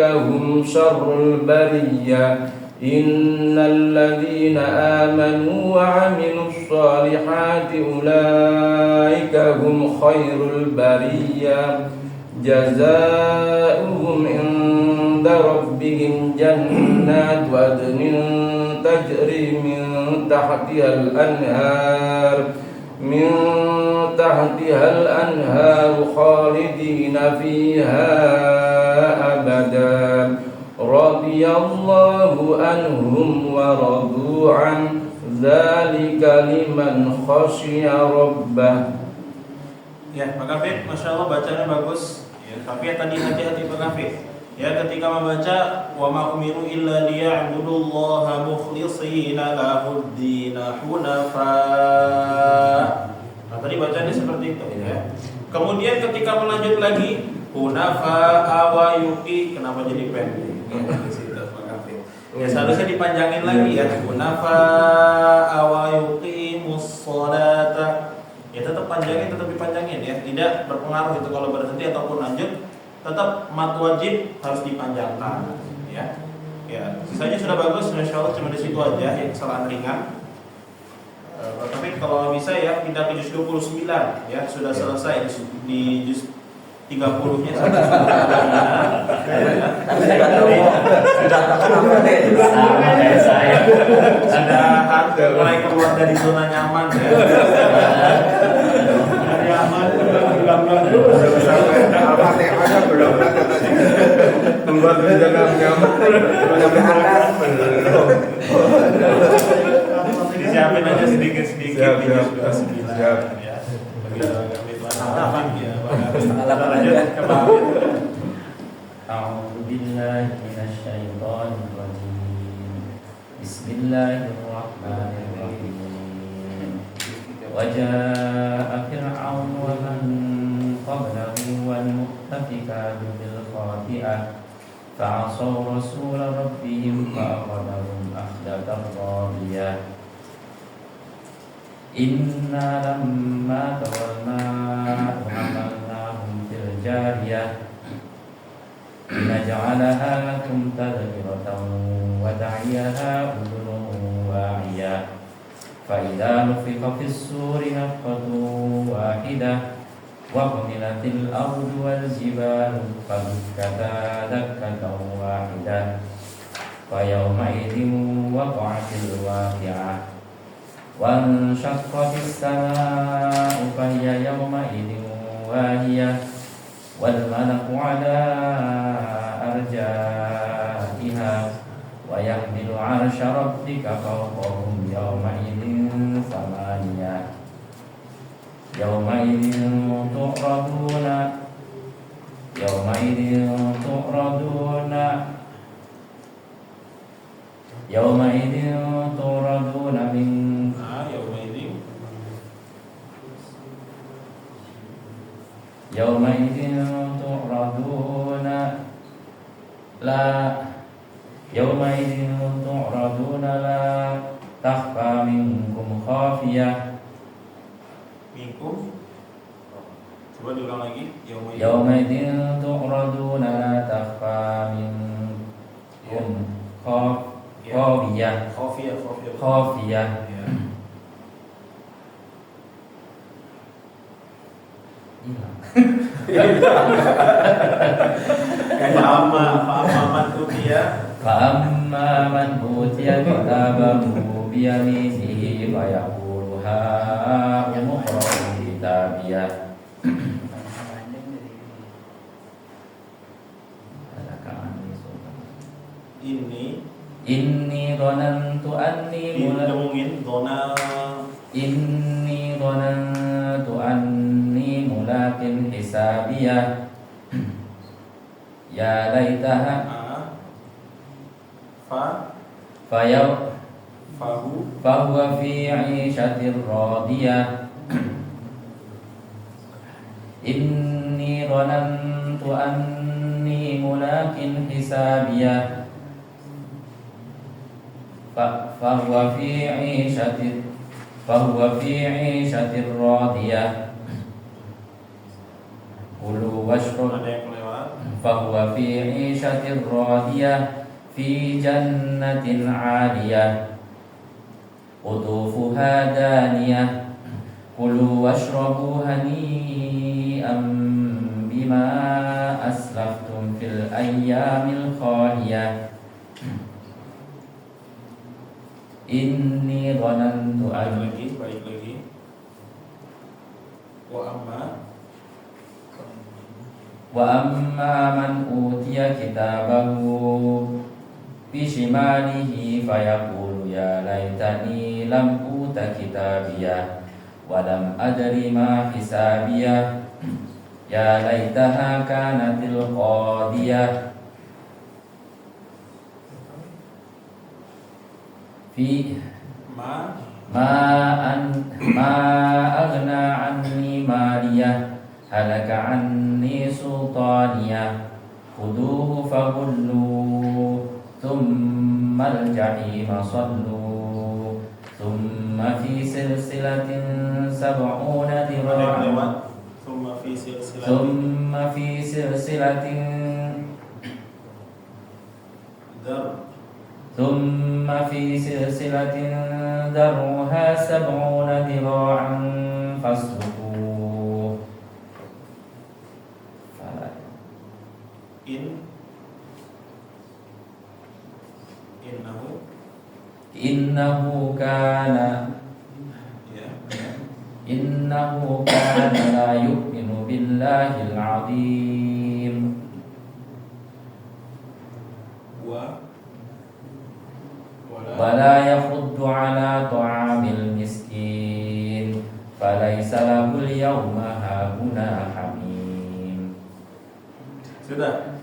S3: هم شر البرية إن الذين آمنوا وعملوا الصالحات أولئك هم خير البرية جزاؤهم عند ربهم جنات عدن تجري من تحتها الأنهار خالدين فيها أبدا رضي الله عنهم ورضوا عنه ذلك لمن خشي ربه.
S1: Ya, Pak Kafid, Masya Allah bacanya bagus. Ya, tapi tadi hati-hati Pak Kafid. Ya, ketika membaca wa ma umiru illa liya'budullaha mukhlishina lahud-din hunafa. Nah, tadi bacanya seperti itu ya. Kemudian ketika melanjut lagi hunafa awayuki, kenapa jadi pendek? Di situ Pak Kafid. Ya, seharusnya dipanjangin lagi ya. Hunafa awayuki mussolata. Ya tetap panjangin, tetap dipanjangin ya, tidak berpengaruh itu kalau berhenti ataupun lanjut, tetap mat wajib harus dipanjangkan ya. Ya, sisanya sudah bagus, Masya Allah, cuma di situ aja yang kesalahan ringan. Tapi kalau bisa ya pindah ke juz 29 ya, sudah selesai di juz 30-nya sudah mulai keluar dari zona nyaman ya.
S4: Nyaman ulang-ulang dulu.
S2: Al-Fatihahnya belum membuat menjaga nyaman sampai atas belum.
S1: Siapin aja sedikit-sedikit di juz 29 ya.
S3: أعوذ بالله من الشيطان الرجيم بسم الله الرحمن الرحيم وجاء فرعون ومن قبله والمؤتفكات بالخاطئة فعصوا رسول ربهم فأخذهم أخذة رابية إنا لما طغى الماء حملناهم في الجارية لنجعلها لكم تذكرة وتعيها أذن واعية فإذا نفخ في الصور نفخة واحدة وحملت الأرض والجبال فدكتا دكة واحدة فيومئذ وقعت الواقعة وانشقت السماء فهي يومئذ واهية والملك على أرجائها ويحمل عرش ربك فوقهم يومئذ ثمانية يومئذ تعرضون من Yaumaidin tu'raduna la Yaumaidin tu'raduna la takhfa minkum khafiyah.
S1: Minkum. Coba diulang lagi.
S3: Yaumaidin tu'raduna la takhfa minkum khafiyah. Khafiyah.
S1: Ya. Fa'amma man utiya kitabahu biyaminihi fayaqulu ha'umqra'u kitabiyah. Inni dhanantu anni mulakin hisabiyah. Ya laitaha fahuwa fi 'ishatir radiyah. Inni dhanantu anni mulakin hisabiyah. Fahuwa fi 'ishatir radiyah. Kulu washrabu fahuwa fi 'ishatir radiyah fi jannatin 'aliyah qutufuha daniyah. Kulu washrabu hani'an bima aslaftum fil ayyamil khaliyah. Inni dhanantu Baik lagi.
S3: Wa amma man utiya kitabahu bishimalihi fayaqulu ya laitani lam uta kitabiyah wa lam adri ma hisabiyah. Ya laitaha kanatil qadiyah. Fi ma aghna anni maliyah halaka anni sultaniyah. Khuduhu faghullu thumma al-jahima sallu thumma fi silsilatin sab'una dira'an thumma fi silsilatin daruha sab'una dira'an fasluquh. Innahu kana la yu'minu billahil azim wa la yahuddu ala ta'amil miskin falaysa lahul yawma hahuna hamim.
S1: Sudah.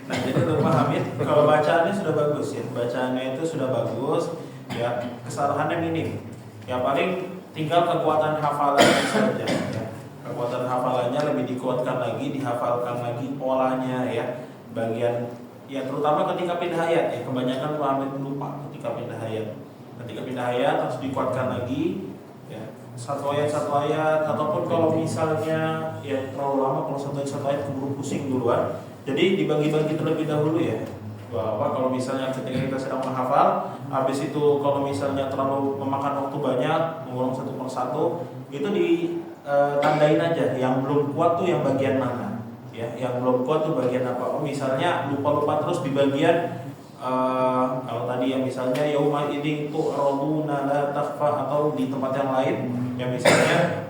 S1: Nah, jadi untuk memahami, kalau bacaannya sudah bagus ya, bacaannya itu sudah bagus, ya kesalahannya minim. Ya paling tinggal kekuatan hafalannya saja. Ya. Kekuatan hafalannya lebih dikuatkan lagi, dihafalkan lagi polanya ya, bagian ya terutama ketika pindah ayat ya, kebanyakan Pak Hamid lupa ketika pindah ayat. Ketika pindah ayat harus dikuatkan lagi, ya satu ayat ataupun kalau misalnya ya terlalu lama kalau satu ayat keburu pusing duluan. Jadi dibagi-bagi terlebih dahulu ya. Bahwa kalau misalnya ketika kita sedang menghafal, habis itu kalau misalnya terlalu memakan waktu banyak, mengulang satu persatu, itu ditandain aja. Yang belum kuat tuh yang bagian mana, ya. Yang belum kuat tuh bagian apa? Oh, misalnya lupa terus di bagian kalau tadi yang misalnya yauma idzin tu'raduna la takhfa, atau di tempat yang lain, yang misalnya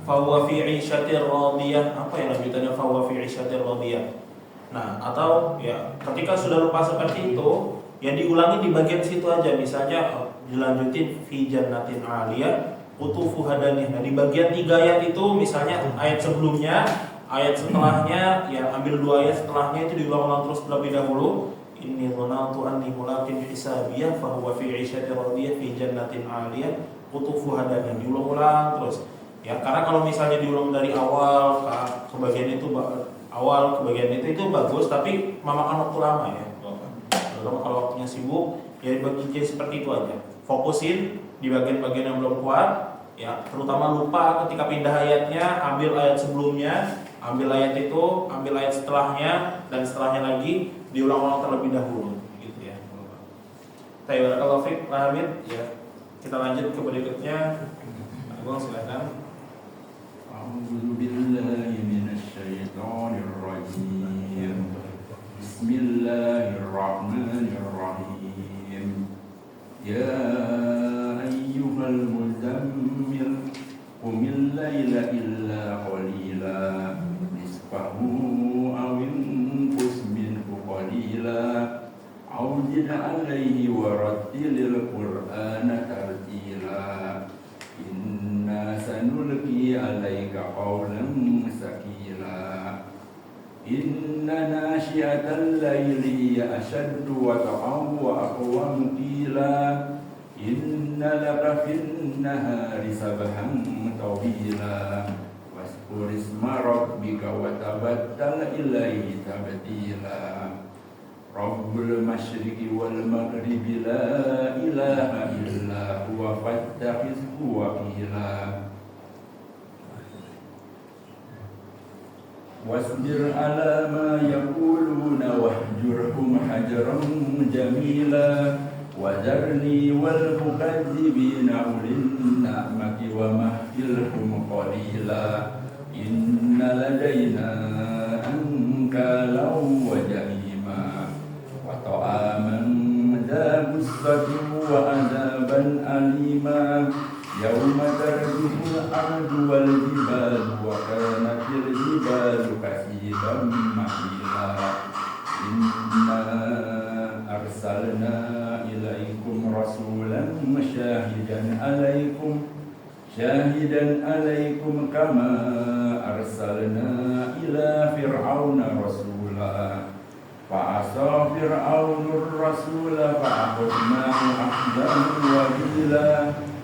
S1: fahuwa fi 'ishatir radiyah, apa yang lanjutannya fahuwa fi 'ishatir radiyah. Nah, atau ya ketika sudah lupa seperti itu, ya diulangi di bagian situ aja. Misalnya dilanjutin fi jannatin 'aliyah qutufuha daniyah. Nah, di bagian 3 ayat itu misalnya ayat sebelumnya, ayat setelahnya, ya ambil 2 ayat setelahnya itu diulang-ulang terus terlebih dahulu. Inni dhanantu anni mulakin hisabiyah fa huwa fi 'ishatin radiyah fi jannatin 'aliyah qutufuha daniyah. Diulang-ulang terus. Ya, karena kalau misalnya diulang dari awal ke bagian itu awal ke bagian itu bagus, tapi memakan waktu lama ya. Kalau waktunya sibuk, ya jadi seperti itu aja. Fokusin di bagian-bagian yang belum kuat, ya, terutama lupa ketika pindah ayatnya, ambil ayat sebelumnya, ambil ayat itu, ambil ayat setelahnya, dan setelahnya lagi diulang-ulang terlebih dahulu, gitu ya. Barakallahu fiik, Pak Hamid, ya. Kita lanjut ke berikutnya. Abang silakan.
S7: A'udzu billahi minasyaitonir rajim. Bismillahirrahmanirrahim. Ya ayyuhal muzammil qumil laila illa qalila nisfahu aw inqus minhu qalila aw zid 'alaihi wa rattilil qur'ana tartila inna sanulqi 'alaika qawlan sakila inna nashi'atal layli ashaddu wat'an wa aqwamu qila inna laka fin nahari sabhan tawila waskur isma rabbika wa tabattal ilaihi tabtila Rabbul masyriqi wal maghribi la ilaha illa huwa fattakhizhu wakila wasbir ala ma yaquluna wahjurhum hajaran jamila wazarni wal mukadzibina ulin na'mati wa mahilhum qalila inna ladaina ankalau wa jahima wa ta'aman dha gussatu wa azaban alima yawma tarjuful ardu wal jibalu wa kanatil jibalu kasiban mahila inna arsalna ilaikum rasulan syahidan alaikum kama arsalna ila fir'auna rasula fa'asa fir'aunur rasula fa'akhadnahu akhdan wabila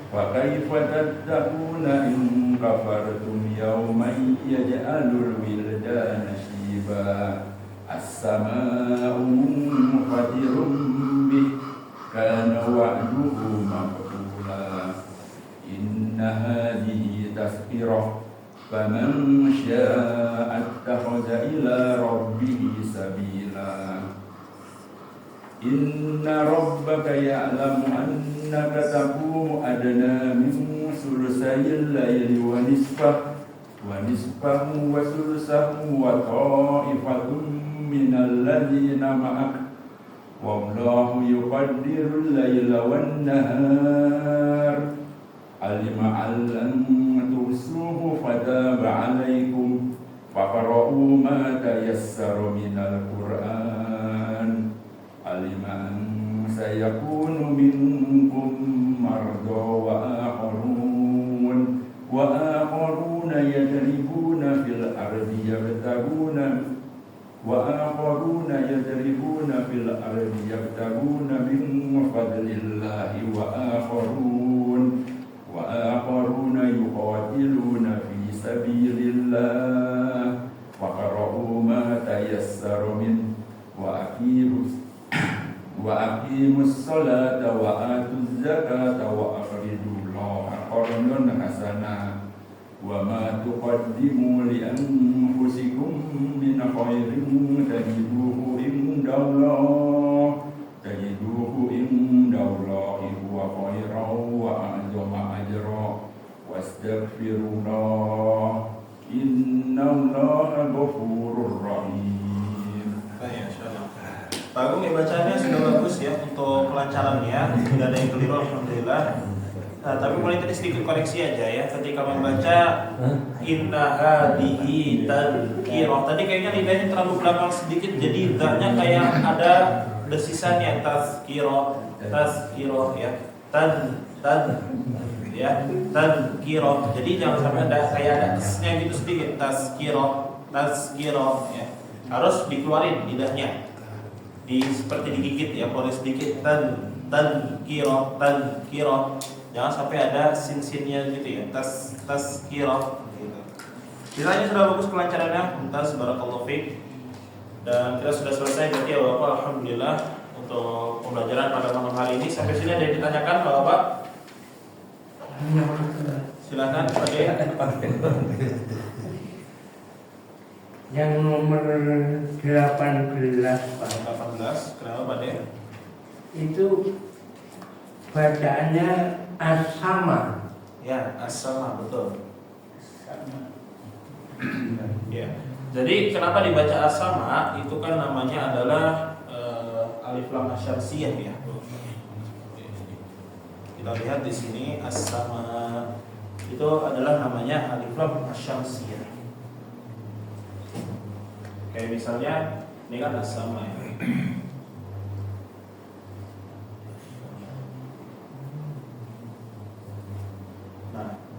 S7: wa kaifa tattaquna in kafartum yawman yaj'alul wildana shiba as-samaa'u munfatirun bih kana wa'duhu maqbula inna hadhihi tazkirah faman syaa'a ittakhadha ila rabbih sabila inna rabbaka ya'lamu annaka taqumu adna min sulusayil layli wa nisfahu wa sulusahu wa ta'ifatun minal ladzina ma'ak wallahu yuqaddirul layla wan nahar alima allan tusuhu fataba alaikum faqra'u ma tayassara minal qur'an alima an sayakunu minkum marda wa akharuna yadribuna fil ardi yabtaguna min fadlillahi wa akharuna yuqatiluna fi sabilillah faqra'u ma tayassara min wa aqimus salata wa atuz zakata wa aqridullaha qardan hasana wa ma tuqaddimu li anfusikum min khairin tajiduhu indallahi huwa khairan wa a'zama ajra wastaghfirullah innallaha ghafurur rahim.
S1: Pak Agung ya, bacanya sudah bagus ya untuk kelancarannya, tidak ada yang keliru alhamdulillah. Tapi mulai tadi sedikit koreksi aja ya, ketika membaca inna hadhihi tadhkirah, tadi kayaknya lidahnya terlalu belakang sedikit, jadi idahnya kayak ada desisannya, tazkirah ya, tadhkirah, jadi jangan sampai ada kayak ada kesnya gitu sedikit, tazkirah ya, harus dikeluarin lidahnya, seperti digigit ya, boleh sedikit tadhkirah Jangan sampai ada sin-sinnya gitu ya. Tazkirah gitu. Kiranya sudah bagus kelancarannya. Mumtaz, barakallahu fiik. Dan kita sudah selesai berarti ya Bapak, alhamdulillah untuk pembelajaran pada malam hari ini. Sampai sini ada yang ditanyakan Bapak? Silakan Pak De.
S5: Yang nomor 18 Pak.
S1: 18, kenapa Pak De?
S5: Itu bacaannya as-sama.
S1: Ya, as-sama, betul. Ya. Jadi kenapa dibaca as-sama? Itu kan namanya adalah alif lam asyamsiyah ya. Kita lihat di sini as-sama itu adalah namanya alif lam asyamsiyah. Kayak misalnya ini kan as-sama ya.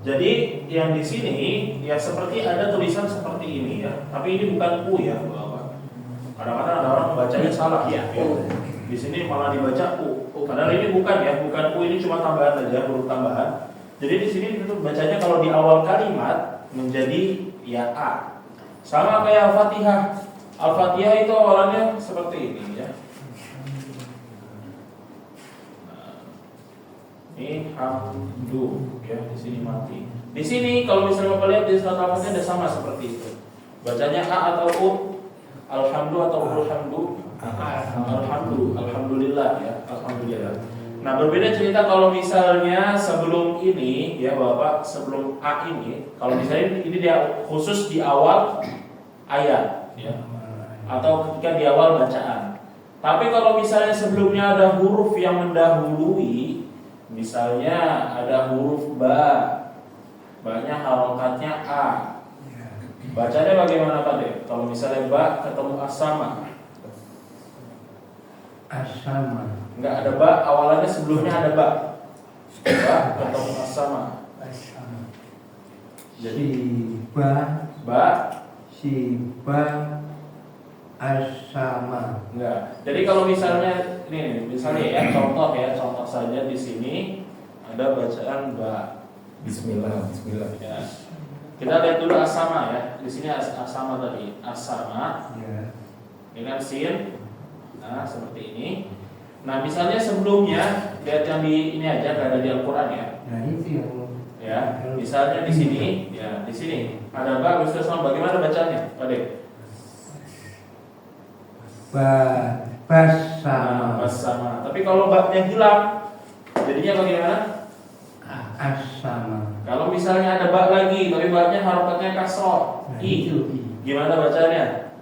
S1: Jadi yang di sini ya seperti ada tulisan seperti ini ya, tapi ini bukan u ya, Bapak. Kadang-kadang ada orang membacanya salah ya. Di sini malah dibaca u. Padahal ini bukan ya, bukan u, ini cuma tambahan saja, huruf tambahan. Jadi di sini itu bacanya kalau di awal kalimat menjadi ya a. Sama kayak Al-Fatihah. Al-Fatihah itu awalannya seperti ini ya. Ini hamdu ya, di sini mati. Di sini kalau misalnya Bapak lihat di surat Al-Fatihah ada sama seperti itu. Bacanya a atau u, alhamdu atau alhamdu, alhamdu, alhamdulillah ya, alhamdulillah. Nah, berbeda cerita kalau misalnya sebelum ini ya Bapak, sebelum a ini, kalau misalnya ini dia khusus di awal ayat ya, atau ketika di awal bacaan. Tapi kalau misalnya sebelumnya ada huruf yang mendahului, misalnya ada huruf ba, banyak harokatnya a. Bacanya bagaimana Pak De? Kalau misalnya ba ketemu as-sama,
S5: As-sama.
S1: enggak ada ba, awalannya sebelumnya ada ba. Ba ketemu as-sama. Jadi ba
S5: as-sama.
S1: enggak. Jadi kalau misalnya ini misalnya ya contoh saja di sini ada bacaan ba.
S3: Bismillah.
S1: Ya. Kita lihat dulu as-sama ya. Di sini as-sama tadi. As-sama
S5: Ya.
S1: dengan sin. Nah, seperti ini. Nah, misalnya sebelumnya lihat yang di ini aja, enggak ada di Al-Qur'an ya.
S5: Nah itu yang
S1: Ya, misalnya di sini, ya di sini ada ba, bagaimana bacanya, Pak De?
S5: Basama.
S1: Sama. Tapi kalau ba-nya hilang, jadinya bagaimana?
S5: As-sama.
S1: Kalau misalnya ada ba lagi, tapi ba-nya harokatnya kasroh,
S5: Nah,
S1: i,
S5: itu
S1: gimana bacanya?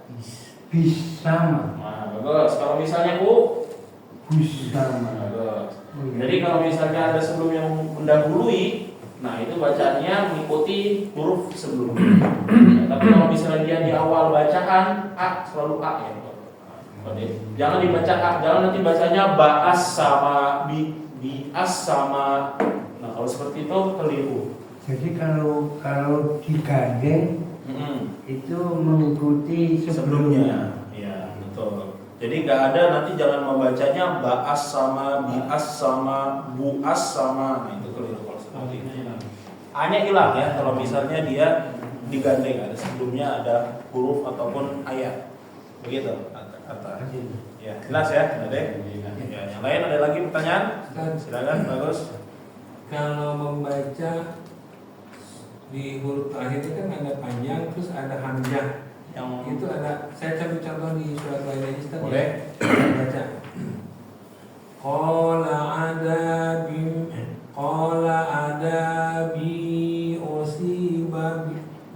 S5: bisama.
S1: Nah, bagus. Kalau misalnya u,
S5: Busama.
S1: bagus.
S5: Oh, iya.
S1: Jadi kalau misalnya ada sebelum yang mendahului, nah itu bacanya mengikuti huruf sebelumnya. Tapi kalau misalnya dia di awal bacaan a, selalu a ya. Jangan dibaca a, jangan nanti bacanya baas sama bias sama. Nah kalau seperti itu keliru.
S5: Jadi kalau digandeng itu mengikuti sebelumnya.
S1: Ya betul. Jadi nggak ada nanti jangan membacanya baas sama bias sama buas sama. Nah itu keliru kalau seperti itu. A-nya hilang ya kalau misalnya dia digandeng, ada sebelumnya ada huruf ataupun ayat. Begitu kata. Ya, jelas ya, Adek? Ya, yang lain ada lagi pertanyaan? Silakan, bagus.
S6: Kalau membaca di huruf terakhir itu kan ada panjang, terus ada hamzah.
S1: Yang
S6: Itu ada, saya cari contoh di surat lain aja Ustaz.
S1: boleh.
S6: Baca. Qala adabi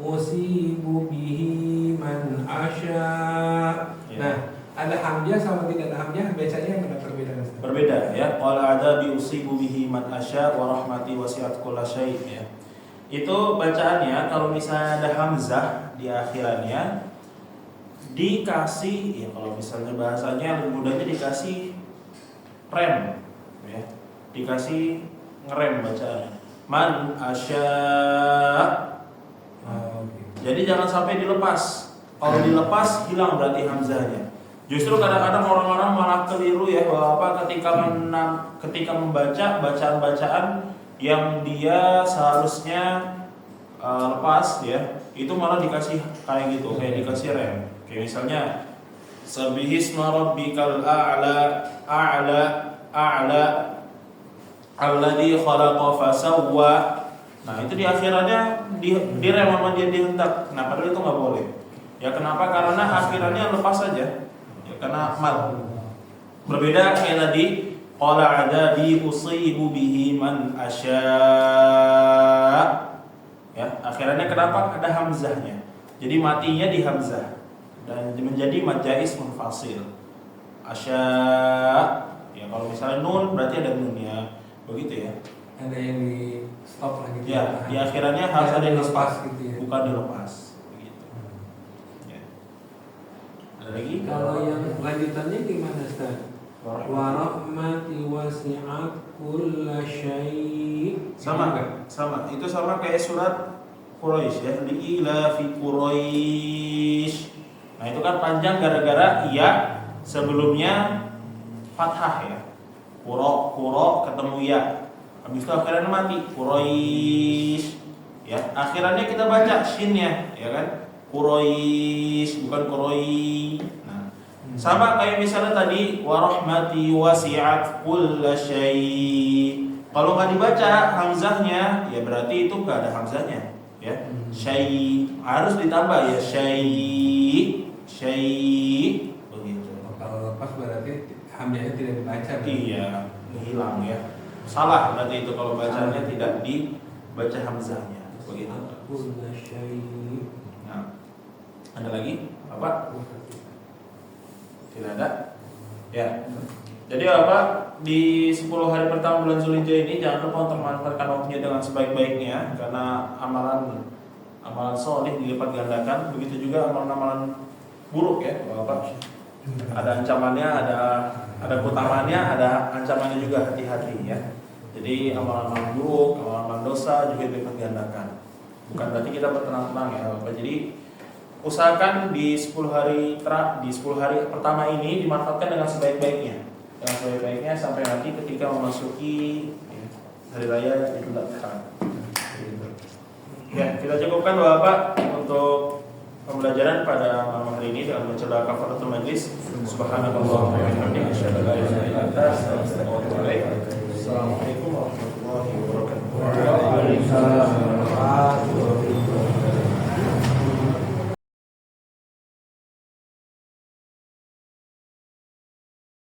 S6: usibu bihi man asya.
S1: Ya.
S6: Nah, ada hamzah sama tidak ada hamzah bacanya ada perbedaan Ustaz.
S1: Berbeda ya. Qala adabi usibu bihi man asya wa rahmati wasi'at kulla syai' ya. Itu bacaannya kalau misalnya ada hamzah di akhirannya dikasih ya, kalau misalnya bahasanya lebih mudahnya dikasih rem ya. Dikasih ngerem bacaannya. Man asya. Jadi jangan sampai dilepas. Kalau dilepas hilang berarti hamzahnya. Justru kadang-kadang orang-orang malah keliru ya bahwa ketika membaca bacaan-bacaan yang dia seharusnya lepas ya, itu malah dikasih kayak gitu, kayak dikasih rem. Kayak misalnya Sabbihisma rabbikal a'la alladzi khalaqa fasawwa. Nah, itu di akhirannya direm sama dia dihentak. Nah, padahal itu nggak boleh. Ya kenapa? Karena akhirannya lepas saja. Ya karena mal. Berbeda kayak tadi qala adabi usibu bihi man asya. Ya, akhirannya kenapa? Ada hamzahnya. Jadi matinya di hamzah dan menjadi mad jaiz munfasil. Asya. Ya kalau misalnya nun berarti ada nunnya. Begitu ya.
S6: Ada yang di stop lagi.
S1: Ya, di akhirannya harus ada yang
S6: dilepas
S1: di-stop,
S6: gitu ya.
S1: bukan dilepas. Begitu. Ya. Ada lagi?
S6: Kalau yang lanjutannya gimana, Ustaz? Wa rahmati wasi'at kulla syai'.
S1: Sama enggak? Sama. Itu sama kayak surat Quraisy ya, liila fi Quraisy. Nah, itu kan panjang gara-gara iya sebelumnya fathah ya. Qura ketemu ya. Habis itu akhirannya mati Quraisy. Ya, akhirannya kita baca shinnya, ya kan? Quraisy bukan Quroi. Nah, sama kayak misalnya tadi wa rahmati wasi'at kulla syai'. Kalau nggak dibaca hamzahnya, ya berarti itu nggak ada hamzahnya, ya. Syai' harus ditambah ya syai' begitu.
S6: Kalau lepas berarti hamzahnya tidak dibaca.
S1: Iya, hilang ya. Salah berarti itu kalau bacanya tidak dibaca hamzahnya. Begitu.
S6: Kulla syai'.
S1: Nah, ada lagi? Apa? Tidak ada? Ya. Jadi apa? Di 10 hari pertama bulan Zulhijjah ini jangan lupa untuk memanfaatkan waktunya dengan sebaik-baiknya, karena amalan soleh dilipat gandakan. Begitu juga amalan-amalan buruk ya, Bapak. Ada ancamannya, ada keutamaannya, ada ancamannya juga, hati-hati ya. Jadi amalan-amalan buruk, amalan dosa juga dilipat gandakan. Bukan berarti kita bertenang-tenang ya, Bapak. Jadi usahakan di 10 hari pertama ini dimanfaatkan dengan sebaik-baiknya. Dengan sebaik-baiknya sampai nanti ketika memasuki hari raya Idul Adha. Ya, kita cukupkan Bapak untuk pembelajaran pada malam hari ini dengan membaca doa kafaratul majlis. Subhanallah wa bihamdihi asyhadu an la